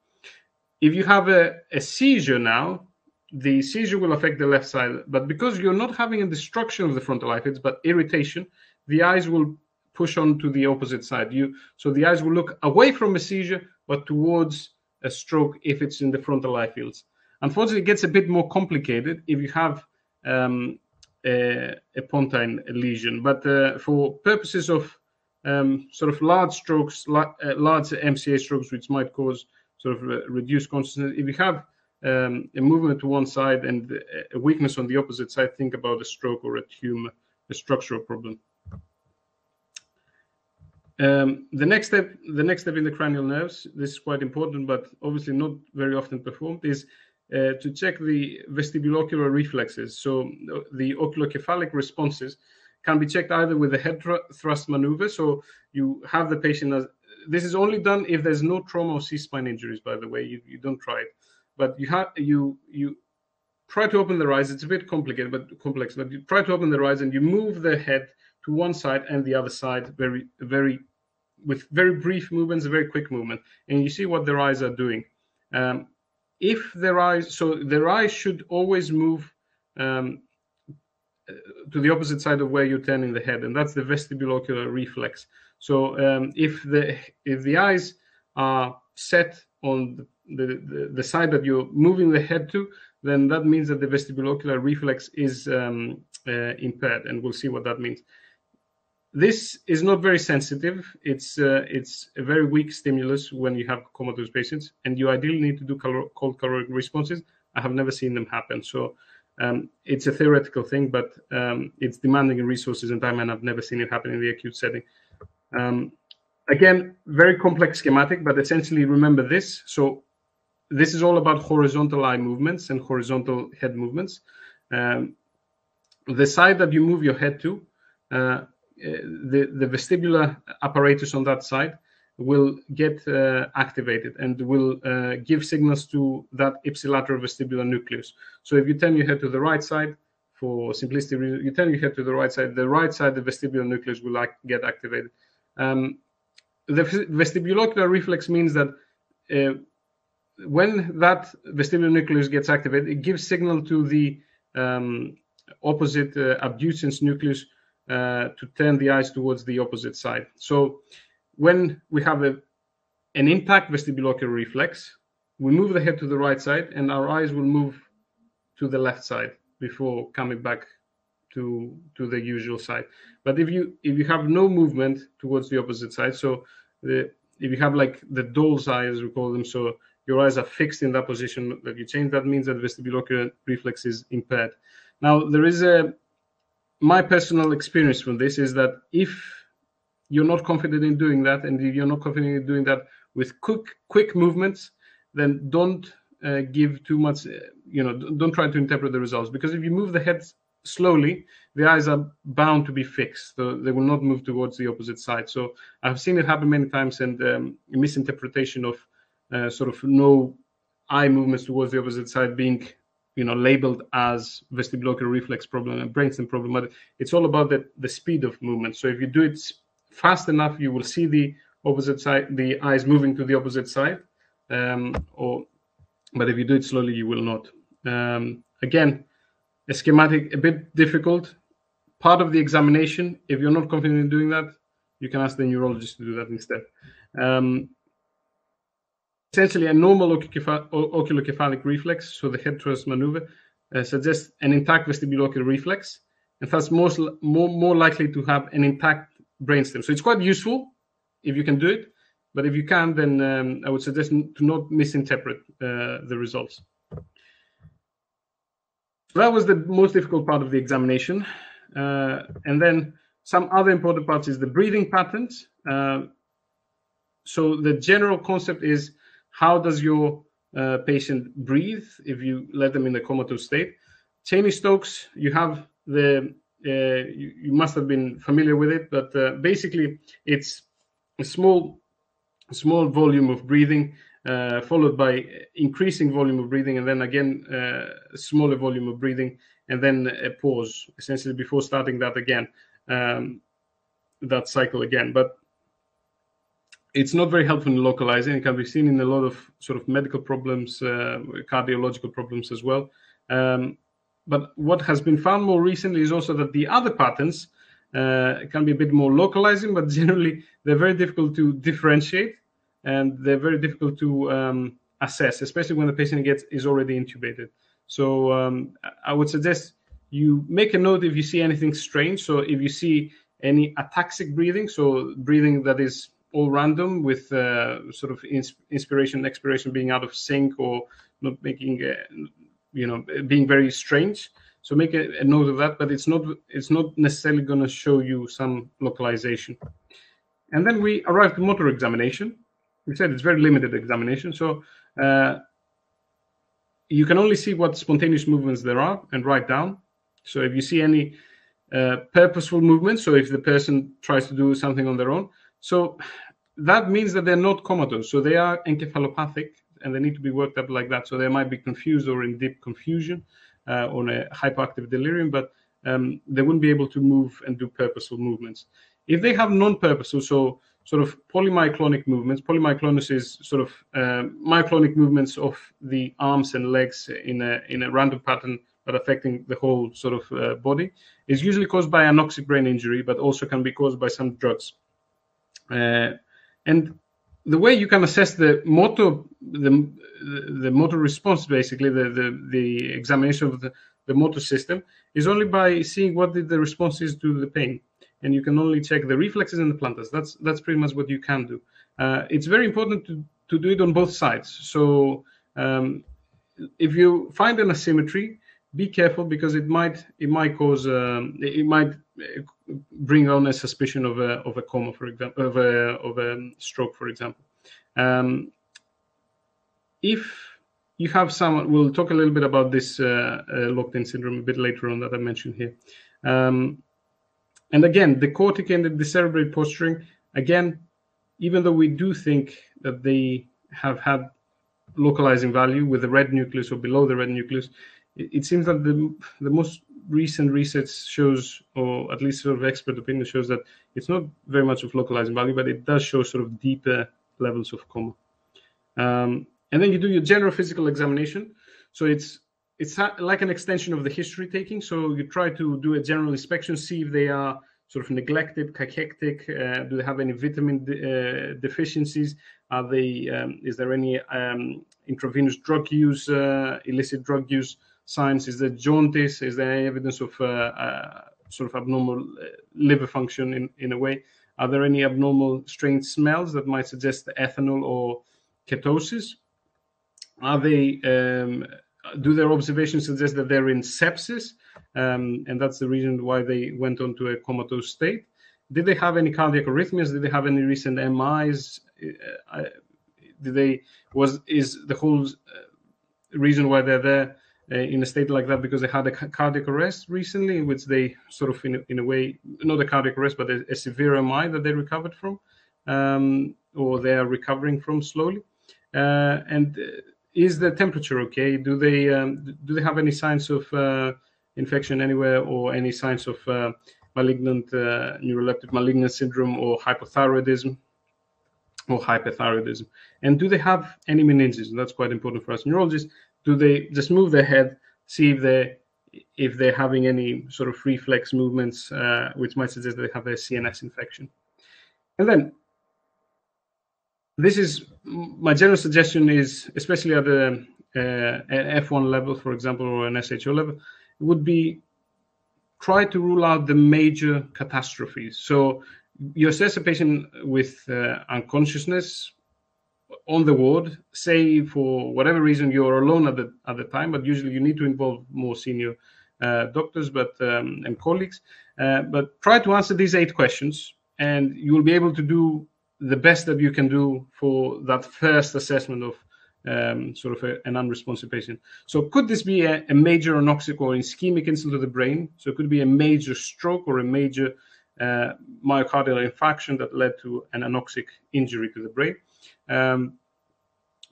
If you have a seizure now, the seizure will affect the left side, but because you're not having a destruction of the frontal eye fields, but irritation, the eyes will push on to the opposite side. So the eyes will look away from a seizure, but towards a stroke if it's in the frontal eye fields. Unfortunately, it gets a bit more complicated if you have a pontine lesion, but for purposes of sort of large strokes, large MCA strokes, which might cause sort of reduced consciousness, if you have a movement to one side and a weakness on the opposite side, think about a stroke or a tumor, a structural problem. The next step in the cranial nerves, this is quite important, but obviously not very often performed, is to check the vestibulocular reflexes. So the oculocephalic responses can be checked either with the head thrust maneuver. So you have the patient this is only done if there's no trauma or C-spine injuries, by the way. You don't try it. But you try to open the eyes. It's a bit complicated, but complex. But you try to open the eyes and you move the head to one side and the other side with very brief movements, a very quick movement, and you see what their eyes are doing. If their eyes should always move to the opposite side of where you're turning the head, and that's the vestibulocular reflex. So if the eyes are set on the side that you're moving the head to, then that means that the vestibulocular reflex is impaired, and we'll see what that means. This is not very sensitive. It's a very weak stimulus when you have comatose patients, and you ideally need to do cold caloric responses. I have never seen them happen. So it's a theoretical thing, but it's demanding in resources and time, and I've never seen it happen in the acute setting. Again, very complex schematic, but essentially remember this. So this is all about horizontal eye movements and horizontal head movements. The side that you move your head to, the vestibular apparatus on that side will get activated and will give signals to that ipsilateral vestibular nucleus. So if you turn your head to the right side, for simplicity reasons, you turn your head to the right side, the vestibular nucleus will get activated. The vestibulocular reflex means that when that vestibular nucleus gets activated, it gives signal to the opposite abducens nucleus to turn the eyes towards the opposite side. So when we have an intact vestibulocular reflex, we move the head to the right side and our eyes will move to the left side before coming back to the usual side. But if you have no movement towards the opposite side, so if you have like the doll's eye, as we call them, so your eyes are fixed in that position that you change, that means that vestibulocular reflex is impaired. Now, there is my personal experience from this is that if you're not confident in doing that, and if you're not confident in doing that with quick movements, then don't give too much, don't try to interpret the results, because if you move the head slowly, the eyes are bound to be fixed, so they will not move towards the opposite side. So I've seen it happen many times, and misinterpretation of sort of no eye movements towards the opposite side being labeled as vestibulocular reflex problem and brainstem problem, but it's all about the speed of movement. So if you do it fast enough, you will see the opposite side, the eyes moving to the opposite side, but if you do it slowly, you will not. Again, a schematic, a bit difficult. Part of the examination, if you're not confident in doing that, you can ask the neurologist to do that instead. Essentially, a normal oculocephalic reflex, so the head thrust maneuver, suggests an intact vestibulocular reflex, and thus more likely to have an intact brainstem. So it's quite useful if you can do it, but if you can't, then I would suggest to not misinterpret the results. So that was the most difficult part of the examination. And then some other important parts is the breathing patterns. So the general concept is, how does your patient breathe if you let them in a comatose state? Cheney-Stokes, you have you must have been familiar with it, but basically it's a small volume of breathing followed by increasing volume of breathing, and then again a smaller volume of breathing, and then a pause essentially before starting that again, that cycle again. But it's not very helpful in localizing. It can be seen in a lot of sort of medical problems, cardiological problems as well. But what has been found more recently is also that the other patterns can be a bit more localizing, but generally they're very difficult to differentiate, and they're very difficult to assess, especially when the patient is already intubated. So I would suggest you make a note if you see anything strange. So if you see any ataxic breathing, so breathing that is all random with sort of inspiration, expiration being out of sync, or not making, being very strange. So make a note of that, but it's not necessarily going to show you some localization. And then we arrive to motor examination. We said it's very limited examination, so you can only see what spontaneous movements there are and write down. So if you see any purposeful movements, so if the person tries to do something on their own, so that means that they're not comatose, so they are encephalopathic, and they need to be worked up like that. So they might be confused or in deep confusion on a hypoactive delirium, but they wouldn't be able to move and do purposeful movements. If they have non-purposeful, so sort of polymyoclonic movements, polymyoclonus is sort of myoclonic movements of the arms and legs in a random pattern, but affecting the whole sort of body, is usually caused by anoxic brain injury, but also can be caused by some drugs. And the way you can assess the motor response, basically the examination of the motor system, is only by seeing what the response is to the pain. And you can only check the reflexes and the plantars. That's pretty much what you can do. It's very important to do it on both sides. So if you find an asymmetry, be careful, because it might cause it might bring on a suspicion of a coma, for example, of a stroke, for example. If you have someone, we'll talk a little bit about this locked-in syndrome a bit later on that I mentioned here. And again, the cortic and the decerebrate posturing, again, even though we do think that they have had localizing value with the red nucleus or below the red nucleus, it seems that the most recent research shows, or at least sort of expert opinion shows, that it's not very much of localizing value, but it does show sort of deeper levels of coma. And then you do your general physical examination. So it's like an extension of the history taking. So you try to do a general inspection, see if they are sort of neglected, cachectic, do they have any vitamin deficiencies? Are they? Is there any intravenous drug use, illicit drug use signs? Is there jaundice? Is there any evidence of sort of abnormal liver function in a way? Are there any abnormal strange smells that might suggest ethanol or ketosis? Are they? Do their observations suggest that they're in sepsis, and that's the reason why they went on to a comatose state? Did they have any cardiac arrhythmias? Did they have any recent MIs? Is the whole reason why they're there in a state like that because they had a cardiac arrest recently, in which they sort of, in a way, not a cardiac arrest, but a severe MI that they recovered from, or they are recovering from slowly? And is the temperature okay? Do they have any signs of infection anywhere, or any signs of malignant neuroleptic malignant syndrome, or hypothyroidism or hyperthyroidism? And do they have any meninges? And that's quite important for us neurologists. Do they just move their head, see if they're having any sort of reflex movements, which might suggest they have a CNS infection? And then this is my general suggestion, is especially at an F1 level, for example, or an SHO level, would be try to rule out the major catastrophes. So you assess a patient with unconsciousness on the ward, say for whatever reason you're alone at the time, but usually you need to involve more senior doctors and colleagues. But try to answer these 8 questions, and you will be able to do the best that you can do for that first assessment of sort of an unresponsive patient. So could this be a major anoxic or ischemic insult to the brain? So it could be a major stroke or a major myocardial infarction that led to an anoxic injury to the brain.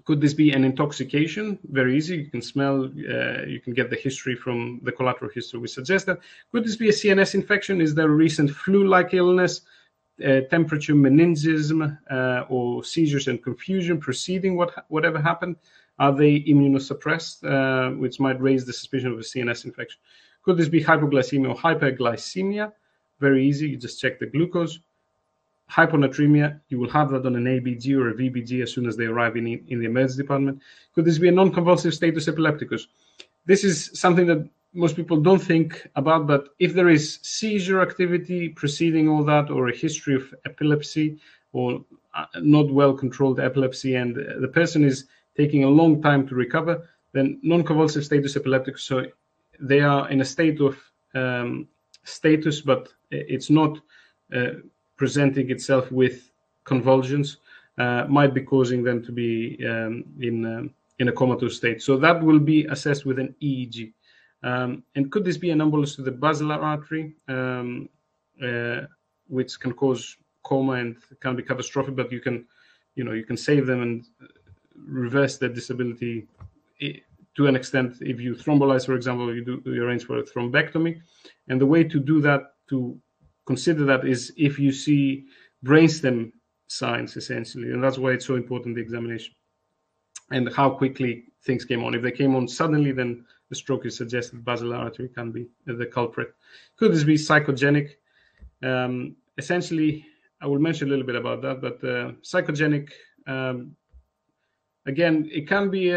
Could this be an intoxication? Very easy. You can smell, you can get the history from the collateral history. We suggest that. Could this be a CNS infection? Is there a recent flu-like illness, temperature, meningism, or seizures and confusion preceding whatever happened? Are they immunosuppressed, which might raise the suspicion of a CNS infection? Could this be hypoglycemia or hyperglycemia? Very easy. You just check the glucose. Hyponatremia, you will have that on an ABG or a VBG as soon as they arrive in the emergency department. Could this be a non-convulsive status epilepticus? This is something that most people don't think about, but if there is seizure activity preceding all that, or a history of epilepsy or not well-controlled epilepsy, and the person is taking a long time to recover, then non-convulsive status epilepticus, so they are in a state of status, but it's not presenting itself with convulsions, might be causing them to be in a comatose state. So that will be assessed with an EEG. And could this be an embolus to the basilar artery, which can cause coma and can be catastrophic, but you can save them and reverse their disability to an extent. If you thrombolize, for example, you arrange for a thrombectomy, and the way to do that, to consider that, is if you see brainstem signs, essentially, and that's why it's so important, the examination and how quickly things came on. If they came on suddenly, then the stroke is suggested. Basilar artery can be the culprit. Could this be psychogenic? Essentially, I will mention a little bit about that, but psychogenic, again, it can be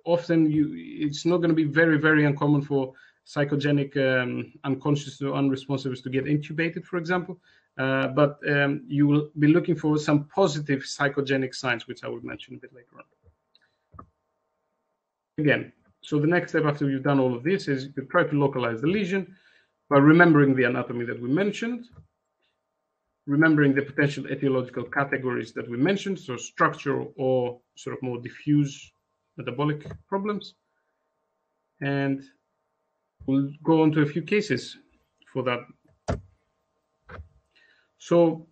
often it's not going to be very, very uncommon for psychogenic unconscious or unresponsive to get intubated, for example, but you will be looking for some positive psychogenic signs, which I will mention a bit later on. Again, so the next step after you've done all of this is you try to localize the lesion by remembering the anatomy that we mentioned, remembering the potential etiological categories that we mentioned, so structural or sort of more diffuse metabolic problems. And we'll go on to a few cases for that. So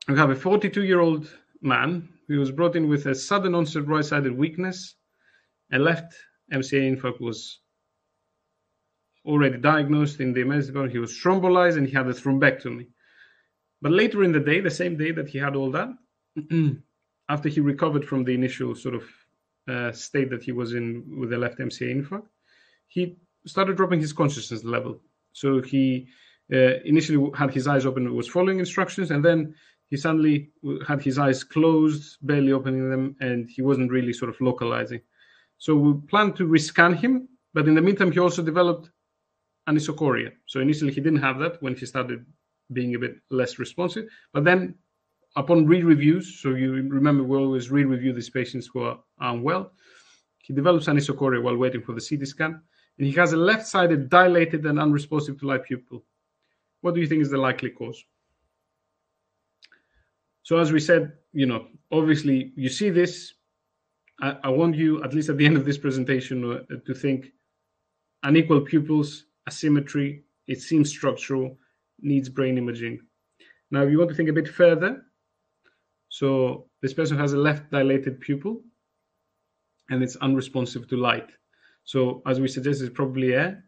we have a 42-year-old man who was brought in with a sudden onset right-sided weakness. A left MCA infarct was already diagnosed in the emergency department. He was thrombolized and he had a thrombectomy. But later in the day, the same day that he had all that, after he recovered from the initial sort of state that he was in with the left MCA infarct, he started dropping his consciousness level. So he initially had his eyes open and was following instructions, and then he suddenly had his eyes closed, barely opening them, and he wasn't really sort of localizing. So we planned to rescan him, but in the meantime, he also developed anisocoria. So initially, he didn't have that when he started being a bit less responsive. But then upon re-reviews, so you remember we always re-review these patients who are unwell, he develops anisocoria while waiting for the CT scan. And he has a left-sided dilated and unresponsive to light pupil. What do you think is the likely cause? So as we said, obviously you see this. I want you, at least at the end of this presentation, to think unequal pupils, asymmetry, it seems structural, needs brain imaging. Now, if you want to think a bit further, so this person has a left dilated pupil and it's unresponsive to light. So as we suggested, it's probably a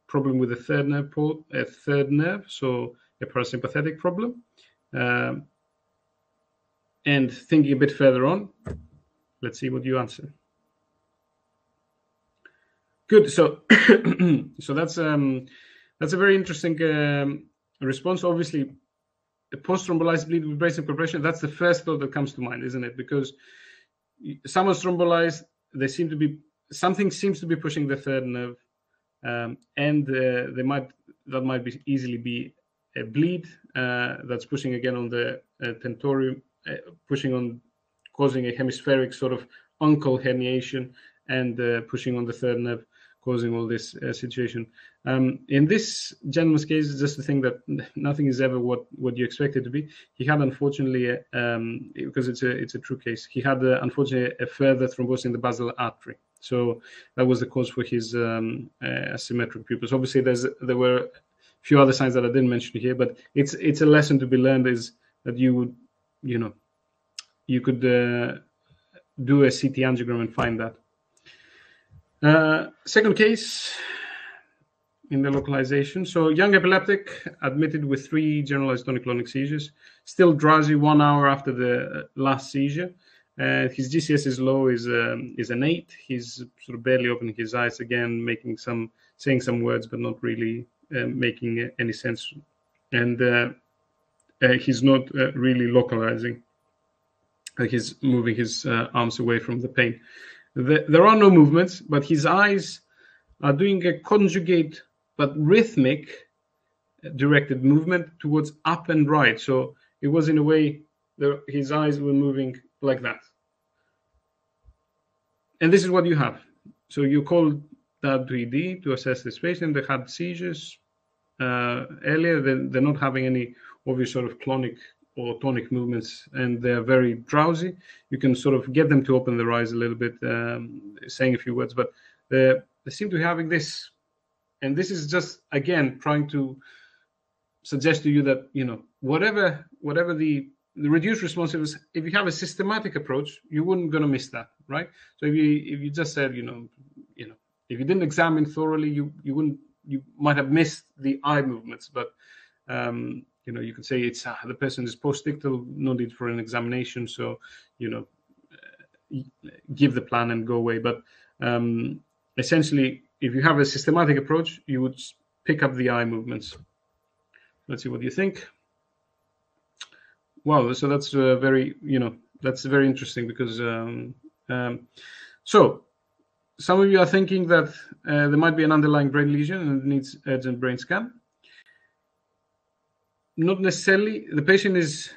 problem with the third nerve, so a parasympathetic problem. And thinking a bit further on, let's see what you answer. Good. So, so that's a very interesting response. Obviously, a post-thrombolized bleed with bracing compression, that's the first thought that comes to mind, isn't it? Because someone's thrombolized, something seems to be pushing the third nerve, and that might easily be a bleed that's pushing again on the tentorium, causing a hemispheric sort of uncal herniation, and pushing on the third nerve, causing all this situation. In this gentleman's case, just the thing that nothing is ever what you expect it to be. He had, unfortunately, because it's a true case, he had unfortunately a further thrombosis in the basilar artery. So that was the cause for his asymmetric pupils. Obviously, there were a few other signs that I didn't mention here, but it's a lesson to be learned, is that you could do a CT angiogram and find that. Second case in the localization. So young epileptic admitted with 3 generalized tonic-clonic seizures, still drowsy 1 hour after the last seizure. His GCS is low, is an 8. He's sort of barely opening his eyes again, saying some words, but not really making any sense. And he's not really localizing. He's moving his arms away from the pain. There are no movements, but his eyes are doing a conjugate but rhythmic directed movement towards up and right. So it was, in a way, his eyes were moving like that. And this is what you have. So you call that to ED to assess this patient. They had seizures earlier. They're not having any obvious sort of clonic or tonic movements, and they're very drowsy. You can sort of get them to open their eyes a little bit, saying a few words, but they seem to be having this. And this is just, again, trying to suggest to you that, whatever the reduced responsiveness, if you have a systematic approach, you wouldn't going to miss that, right? So if you just said, if you didn't examine thoroughly, you might have missed the eye movements, but you could say it's the person is postictal, no need for an examination, so give the plan and go away. But essentially, if you have a systematic approach, you would pick up the eye movements. Let's see what you think. Wow, so that's very interesting, because so some of you are thinking that there might be an underlying brain lesion and it needs urgent brain scan. Not necessarily. The patient is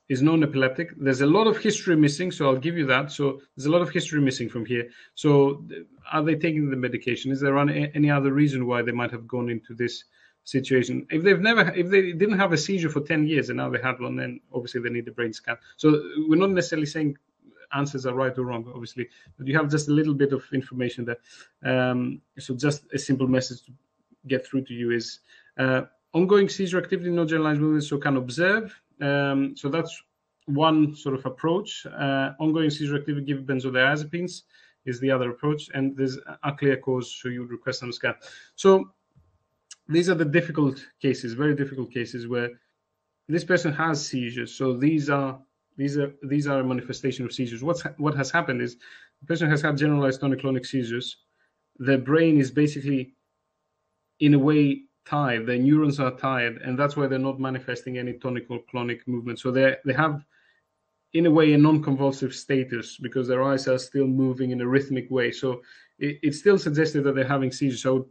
non-epileptic. There's a lot of history missing, so I'll give you that. So there's a lot of history missing from here. So are they taking the medication? Is there any other reason why they might have gone into this situation? If they didn't have a seizure for 10 years and now they had one, then obviously they need a brain scan. So we're not necessarily saying answers are right or wrong, obviously, but you have just a little bit of information there. So just a simple message to get through to you is ongoing seizure activity, no generalized movement, so can observe. So that's one sort of approach. Ongoing seizure activity, give benzodiazepines is the other approach, and there's a clear cause, so you would request some scan. So these are the difficult cases, very difficult cases where this person has seizures. So these are a manifestation of seizures. What has happened is the person has had generalized tonic-clonic seizures. Their brain is basically, in a way, tired. Their neurons are tired, and that's why they're not manifesting any tonic or clonic movement. So they have, in a way, a non-convulsive status because their eyes are still moving in a rhythmic way. So it's still suggested that they're having seizures. So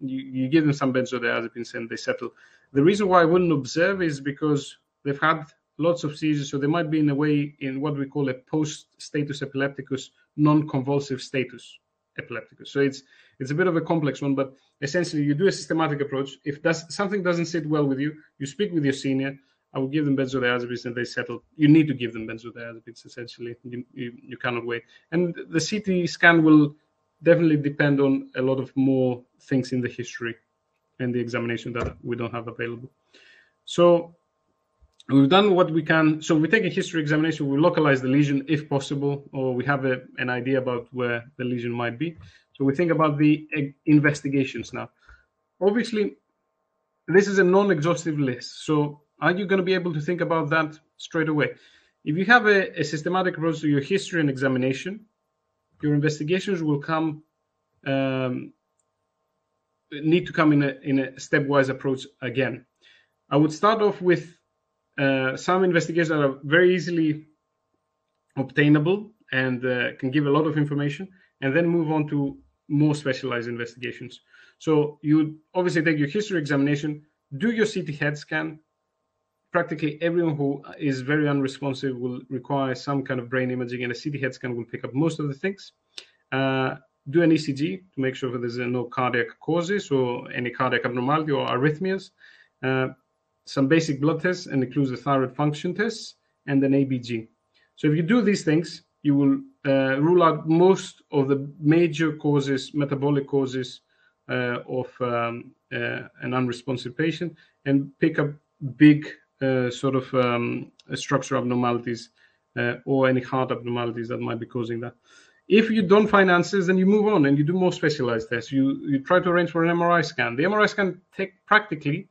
you give them some benzodiazepines and they settle. The reason why I wouldn't observe is because they've had lots of seizures, so they might be in a way in what we call a post-status epilepticus, non-convulsive status epilepticus. So it's a bit of a complex one, but essentially you do a systematic approach. If something doesn't sit well with you, you speak with your senior. I will give them benzodiazepines and they settle. You need to give them benzodiazepines, essentially. You cannot wait. And the CT scan will definitely depend on a lot of more things in the history and the examination that we don't have available. So we've done what we can. So we take a history examination, we localize the lesion if possible, or we have an idea about where the lesion might be. So we think about the investigations now. Obviously, this is a non-exhaustive list. So are you going to be able to think about that straight away? If you have a systematic approach to your history and examination, your investigations will need to come in a stepwise approach again. I would start off with some investigations that are very easily obtainable and can give a lot of information, and then move on to more specialized investigations. So you obviously take your history examination, do your CT head scan. Practically everyone who is very unresponsive will require some kind of brain imaging, and a CT head scan will pick up most of the things. Do an ECG to make sure that there's no cardiac causes or any cardiac abnormality or arrhythmias. Some basic blood tests, and includes the thyroid function tests and an ABG. So if you do these things, you will rule out most of the major causes, metabolic causes of an unresponsive patient, and pick up big structural abnormalities or any heart abnormalities that might be causing that. If you don't find answers, then you move on and you do more specialized tests. You try to arrange for an MRI scan. The MRI scan practically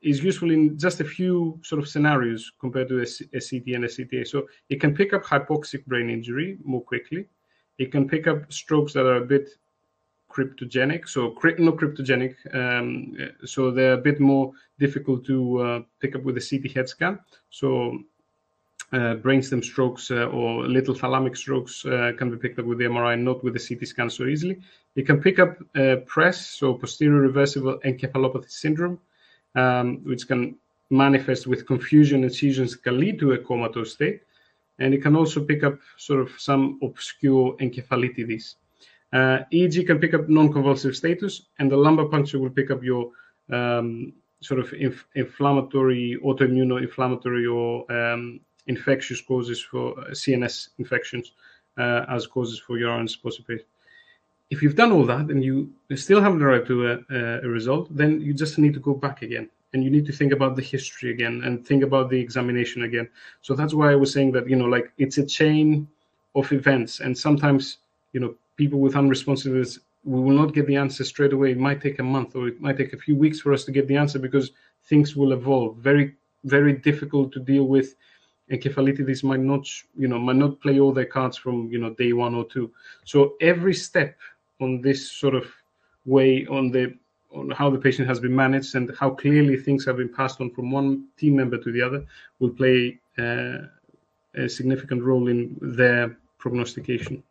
is useful in just a few sort of scenarios compared to a CT and a CTA. So it can pick up hypoxic brain injury more quickly. It can pick up strokes that are a bit cryptogenic, so not cryptogenic, so they're a bit more difficult to pick up with a CT head scan. So brainstem strokes or little thalamic strokes can be picked up with the MRI, not with the CT scan so easily. It can pick up PRES, so posterior reversible encephalopathy syndrome, which can manifest with confusion and seizures, can lead to a comatose state. And it can also pick up sort of some obscure encephalitides. EEG can pick up non-convulsive status, and the lumbar puncture will pick up your sort of inflammatory, autoimmune or inflammatory or infectious causes for CNS infections as causes for your unsupposed patient. if you've done all that and you still haven't arrived to a result, then you just need to go back again, and you need to think about the history again and think about the examination again. So that's why I was saying that, like, it's a chain of events, and sometimes, people with unresponsiveness, we will not get the answer straight away. It might take a month, or it might take a few weeks for us to get the answer, because things will evolve. Very, very difficult to deal with encephalitis might not play all their cards from day 1 or 2. So every step on this sort of way on how the patient has been managed and how clearly things have been passed on from one team member to the other will play a significant role in their prognostication.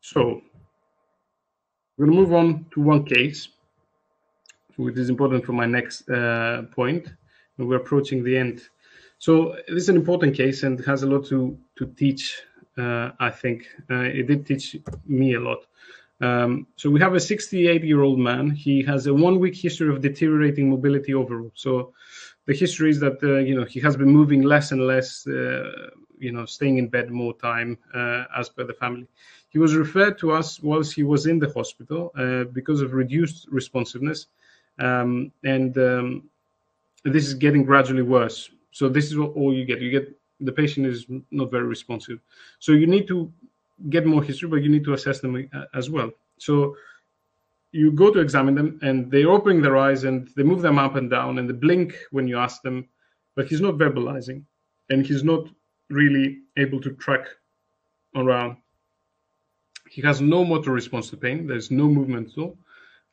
So we're going to move on to one case, which is important for my next point. We're approaching the end. So this is an important case and has a lot to teach, I think. It did teach me a lot. So we have a 68-year-old man. He has a 1-week history of deteriorating mobility overall. So the history is that, he has been moving less and less, staying in bed more time, as per the family. He was referred to us whilst he was in the hospital because of reduced responsiveness. This is getting gradually worse. So this is all you get. The patient is not very responsive. So you need to get more history, but you need to assess them as well. So you go to examine them, and they're opening their eyes, and they move them up and down, and they blink when you ask them, but he's not verbalizing, and he's not really able to track around. He has no motor response to pain. There's no movement at all,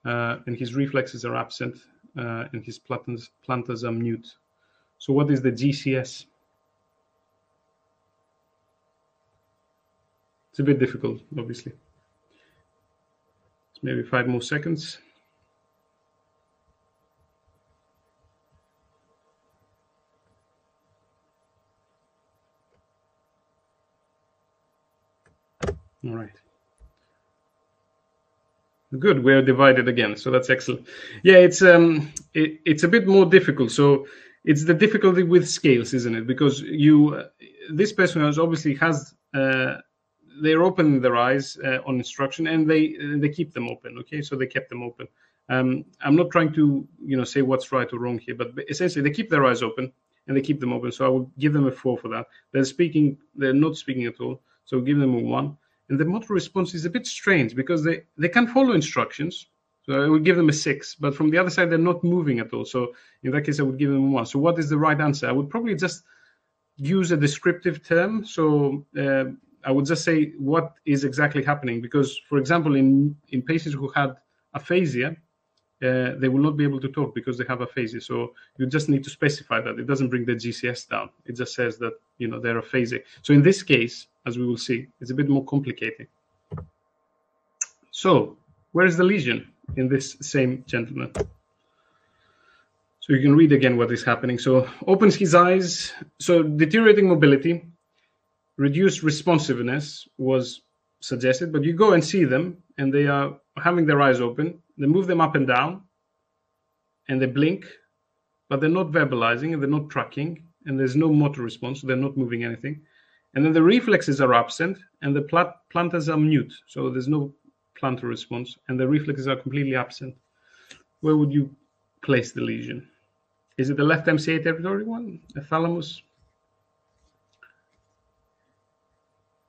and his reflexes are absent. And his plantars are mute. So what is the GCS? It's a bit difficult, obviously. It's maybe 5 more seconds. All right. Good, we're divided again, so that's excellent. Yeah, it's a bit more difficult. So it's the difficulty with scales, isn't it? Because this person they're opening their eyes on instruction, and they keep them open. Okay, so they kept them open. I'm not trying to say what's right or wrong here, but essentially they keep their eyes open and they keep them open. So I will give them a 4 for that. They're not speaking at all, so give them a 1. And the motor response is a bit strange because they can follow instructions. So I would give them a 6, but from the other side, they're not moving at all. So in that case, I would give them a 1. So what is the right answer? I would probably just use a descriptive term. So I would just say what is exactly happening. Because, for example, in patients who had aphasia, they will not be able to talk because they have aphasia. So you just need to specify that. It doesn't bring the GCS down. It just says that they're aphasic. So in this case, as we will see, it's a bit more complicated. So where is the lesion in this same gentleman? So you can read again what is happening. So opens his eyes. So deteriorating mobility, reduced responsiveness was suggested, but you go and see them and they are having their eyes open. They move them up and down and they blink, but they're not verbalizing and they're not tracking, and there's no motor response. So they're not moving anything. And then the reflexes are absent and the plantars are mute. So there's no plantar response and the reflexes are completely absent. Where would you place the lesion? Is it the left MCA territory one, the thalamus?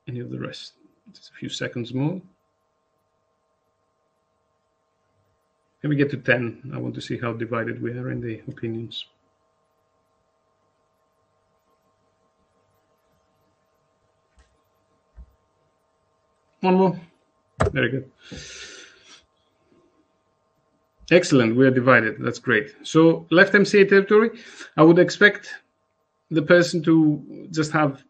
Any of the rest? Just a few seconds more. Can we get to 10? I want to see how divided we are in the opinions. One more. Very good. Excellent. We are divided. That's great. So left MCA territory, I would expect the person to just have,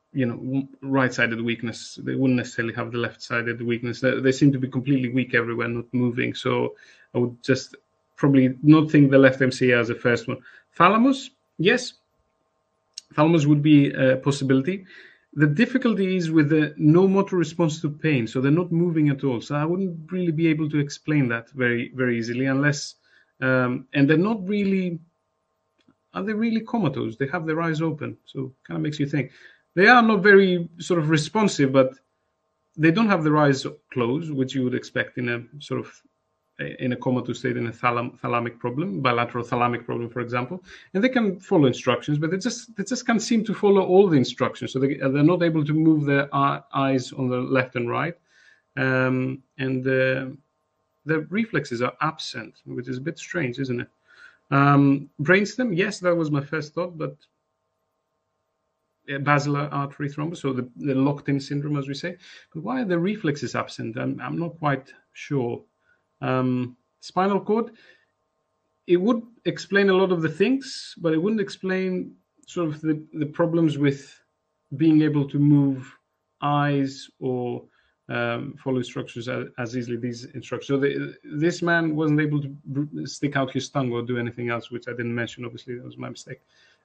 right-sided weakness. They wouldn't necessarily have the left-sided weakness. They seem to be completely weak everywhere, not moving. So I would just probably not think the left MCA as the first one. Thalamus, yes. Thalamus would be a possibility. The difficulty is with the no motor response to pain, so they're not moving at all. So I wouldn't really be able to explain that very, very easily unless, and they're not really, are they really comatose? They have their eyes open, so kind of makes you think. They are not very sort of responsive, but they don't have their eyes closed, which you would expect in a sort of in a comatose state, in a thalamic problem, bilateral thalamic problem, for example, and they can follow instructions, but they just can't seem to follow all the instructions. So they're not able to move their eyes on the left and right, and the reflexes are absent, which is a bit strange, isn't it? Brainstem, yes, that was my first thought, but basilar artery thrombus, so the locked-in syndrome, as we say. But why are the reflexes absent? I'm not quite sure. Spinal cord, it would explain a lot of the things, but it wouldn't explain sort of the problems with being able to move eyes or follow instructions as easily, these instructions. So this man wasn't able to stick out his tongue or do anything else, which I didn't mention. Obviously, that was my mistake.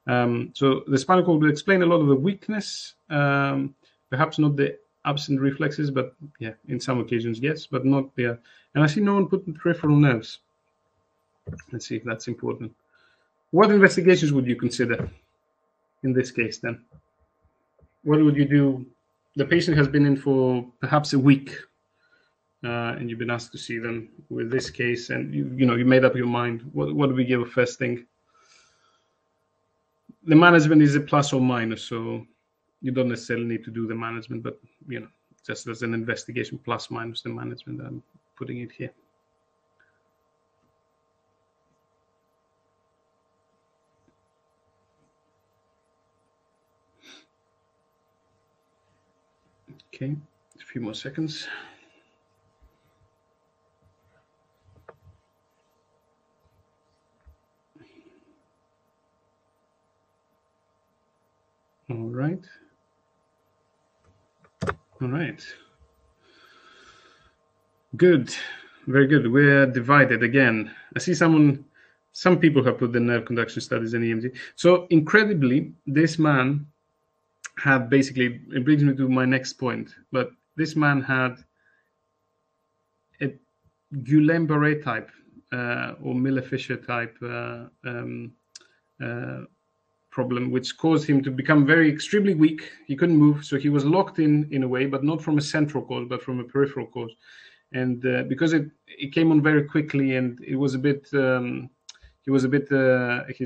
So the spinal cord will explain a lot of the weakness, perhaps not the absent reflexes, but yeah, in some occasions, yes, but not there. And I see no one put peripheral nerves. Let's see if that's important. What investigations would you consider in this case then? What would you do? The patient has been in for perhaps a week, and you've been asked to see them with this case, and you made up your mind. What do we give a first thing? The management is a plus or minus, so you don't necessarily need to do the management, but just as an investigation, plus minus the management, I'm putting it here. Okay, a few more seconds. All right. All right. Good. Very good. We're divided again. I see some people have put the nerve conduction studies in EMG. So incredibly, this man had basically, it brings me to my next point, but this man had a Guillain-Barré type or Miller-Fisher type problem, which caused him to become extremely weak. He couldn't move, so he was locked in a way, but not from a central cause, but from a peripheral cause. And because it came on very quickly, and it was a bit, his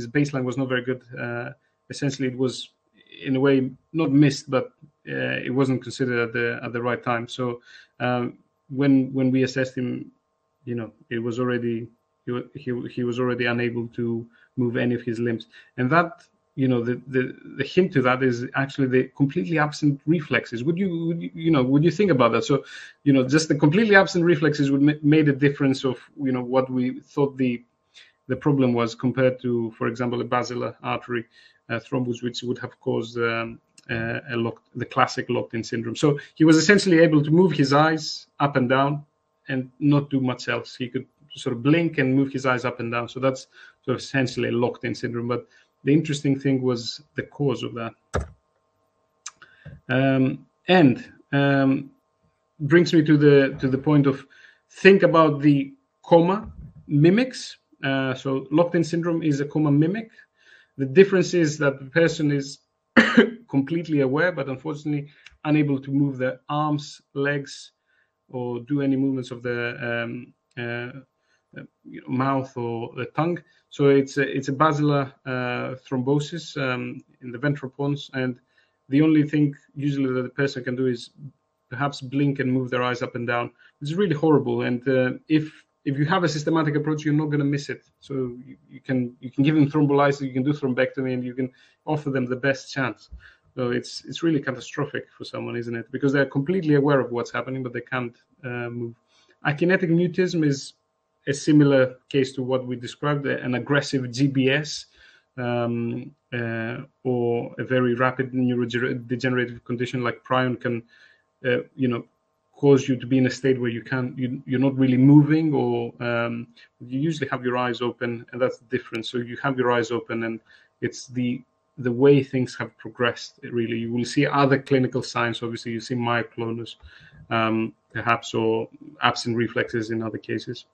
baseline was not very good. Essentially, it was in a way not missed, but it wasn't considered at the right time. So when we assessed him, it was already he was already unable to move any of his limbs, and that. The hint to that is actually the completely absent reflexes. Would you think about that? So, just the completely absent reflexes would made a difference of what we thought the problem was compared to, for example, a basilar artery thrombus, which would have caused the classic locked-in syndrome. So he was essentially able to move his eyes up and down and not do much else. He could sort of blink and move his eyes up and down. So that's sort of essentially a locked-in syndrome. But the interesting thing was the cause of that. And brings me to the point of think about the coma mimics. So locked-in syndrome is a coma mimic. The difference is that the person is completely aware, but unfortunately unable to move their arms, legs, or do any movements of the mouth or the tongue. So it's a basilar thrombosis in the ventral pons, and the only thing usually that the person can do is perhaps blink and move their eyes up and down, which is really horrible. And if you have a systematic approach, you're not going to miss it. So you can give them thrombolysis, you can do thrombectomy, and you can offer them the best chance. So it's really catastrophic for someone, isn't it? Because they're completely aware of what's happening, but they can't move. Akinetic mutism is a similar case to what we described, an aggressive GBS or a very rapid neurodegenerative condition like prion can, cause you to be in a state where you're not really moving, or you usually have your eyes open, and that's the difference. So you have your eyes open, and it's the way things have progressed. Really, you will see other clinical signs. Obviously, you see myoclonus, perhaps, or absent reflexes in other cases.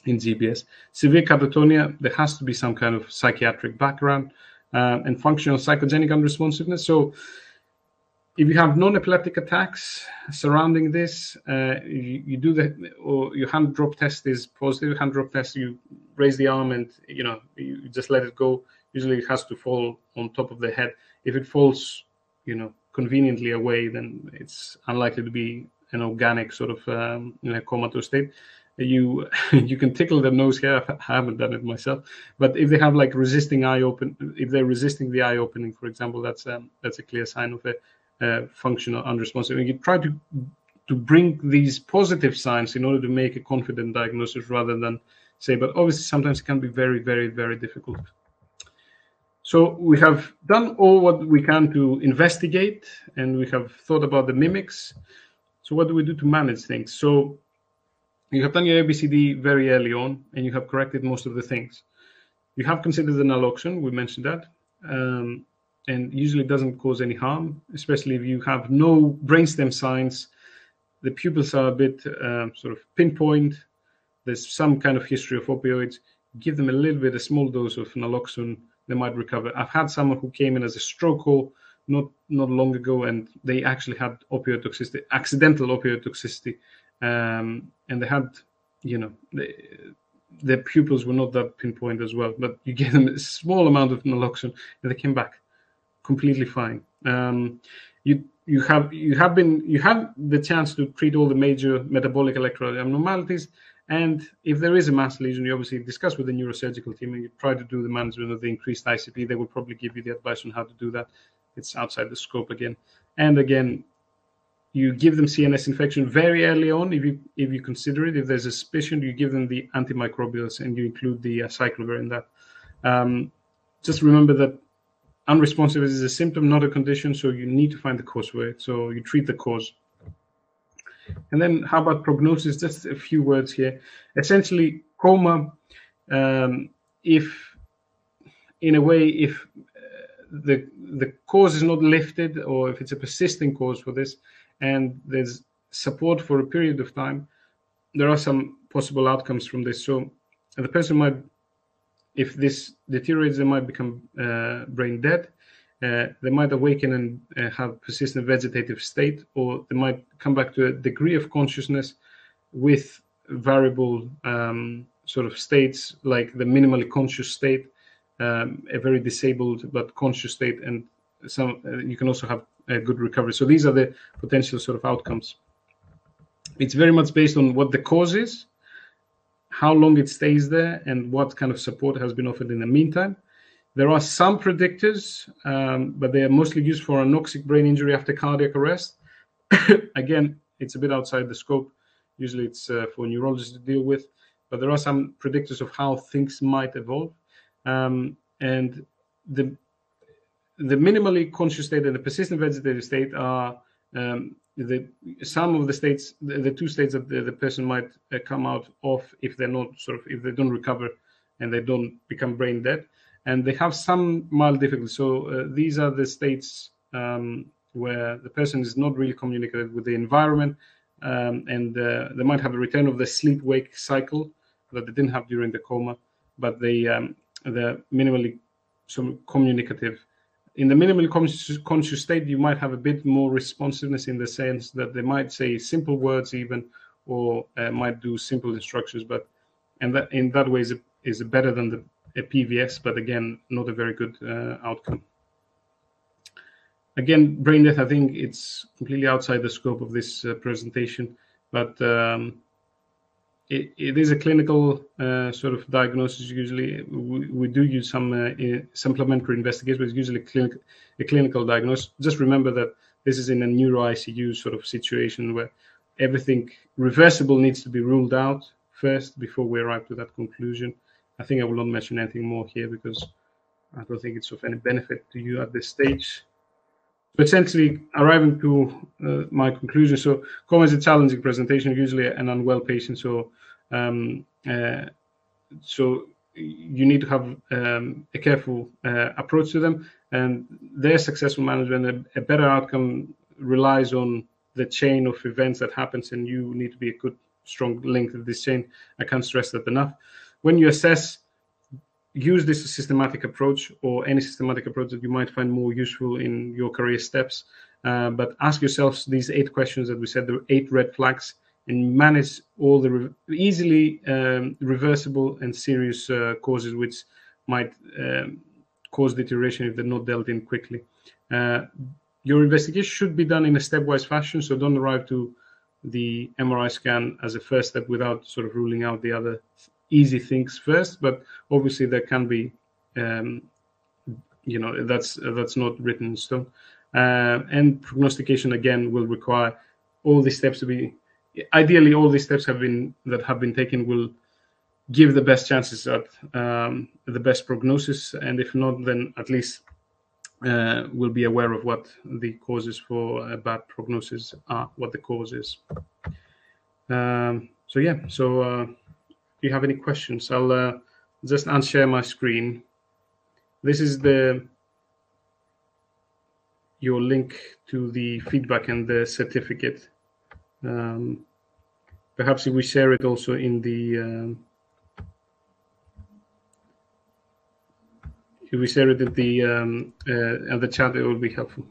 In GBS, severe catatonia, there has to be some kind of psychiatric background and functional psychogenic unresponsiveness. So If you have non-epileptic attacks surrounding this, you do or your hand drop test is positive. Hand drop test, you raise the arm and you just let it go. Usually it has to fall on top of the head. If it falls, conveniently away, then it's unlikely to be an organic sort of comatose state. You can tickle the nose here. I haven't done it myself, but if they have like resisting eye open, if they're resisting the eye opening, for example, that's a clear sign of a functional unresponsive. And you try to bring these positive signs in order to make a confident diagnosis rather than say, but obviously sometimes it can be very, very, very difficult. So we have done all what we can to investigate, and we have thought about the mimics. So what do we do to manage things? So you have done your ABCD very early on, and you have corrected most of the things. You have considered the naloxone, we mentioned that, and usually doesn't cause any harm, especially if you have no brainstem signs. The pupils are a bit sort of pinpoint. There's some kind of history of opioids. Give them a small dose of naloxone, they might recover. I've had someone who came in as a stroke call not long ago, and they actually had opioid toxicity, accidental opioid toxicity, and they had, their pupils were not that pinpoint as well. But you give them a small amount of naloxone, and they came back completely fine. You have the chance to treat all the major metabolic electrolyte abnormalities. And if there is a mass lesion, you obviously discuss with the neurosurgical team and you try to do the management of the increased ICP. They will probably give you the advice on how to do that. It's outside the scope again. And again, you give them CNS infection very early on. If you consider it, if there's a suspicion, you give them the antimicrobials and you include the cyclovir in that. Just remember that unresponsive is a symptom, not a condition. So you need to find the cause for it. So you treat the cause. And then how about prognosis? Just a few words here. Essentially, coma, if the cause is not lifted, or if it's a persisting cause for this, and there's support for a period of time, there are some possible outcomes from this. So the person might, if this deteriorates, they might become brain dead. They might awaken and have persistent vegetative state, or they might come back to a degree of consciousness with variable sort of states, like the minimally conscious state, a very disabled but conscious state, and you can also have a good recovery. So these are the potential sort of outcomes. It's very much based on what the cause is, how long it stays there, and what kind of support has been offered in the meantime. There are some predictors, but they are mostly used for anoxic brain injury after cardiac arrest. Again, it's a bit outside the scope. Usually it's for neurologists to deal with, but there are some predictors of how things might evolve. And the minimally conscious state and the persistent vegetative state are some of the states, the two states that the person might come out of if they're not if they don't recover and they don't become brain dead. And they have some mild difficulty. So these are the states where the person is not really communicated with the environment, and they might have a return of the sleep-wake cycle that they didn't have during the coma, but they're minimally communicative. In the minimally conscious state, you might have a bit more responsiveness in the sense that they might say simple words even, or might do simple instructions, and that in that way is better than a PVS, but again, not a very good outcome. Again, brain death, I think it's completely outside the scope of this presentation, but it is a clinical sort of diagnosis. Usually, we do use some supplementary investigations, but it's usually a clinical diagnosis. Just remember that this is in a neuro ICU sort of situation where everything reversible needs to be ruled out first before we arrive to that conclusion. I think I will not mention anything more here because I don't think it's of any benefit to you at this stage. But essentially, arriving to my conclusion. So, coma is a challenging presentation, usually an unwell patient. So, so you need to have a careful approach to them, and their successful management, a better outcome relies on the chain of events that happens, and you need to be a good, strong link to this chain. I can't stress that enough. When you assess, use this systematic approach or any systematic approach that you might find more useful in your career steps. But ask yourselves these 8 questions that we said, the 8 red flags, and manage all the easily reversible and serious causes which might cause deterioration if they're not dealt in quickly. Your investigation should be done in a stepwise fashion, so don't arrive to the MRI scan as a first step without sort of ruling out the other easy things first. But obviously there can be, that's not written in stone. And prognostication again will require all these steps to be. Ideally, all these steps have been taken will give the best chances at the best prognosis, and if not, then at least we'll be aware of what the causes for a bad prognosis are, what the cause is. So if you have any questions, I'll just unshare my screen. This is your link to the feedback and the certificate. Perhaps if we share it also in the if we share it at the chat, it will be helpful.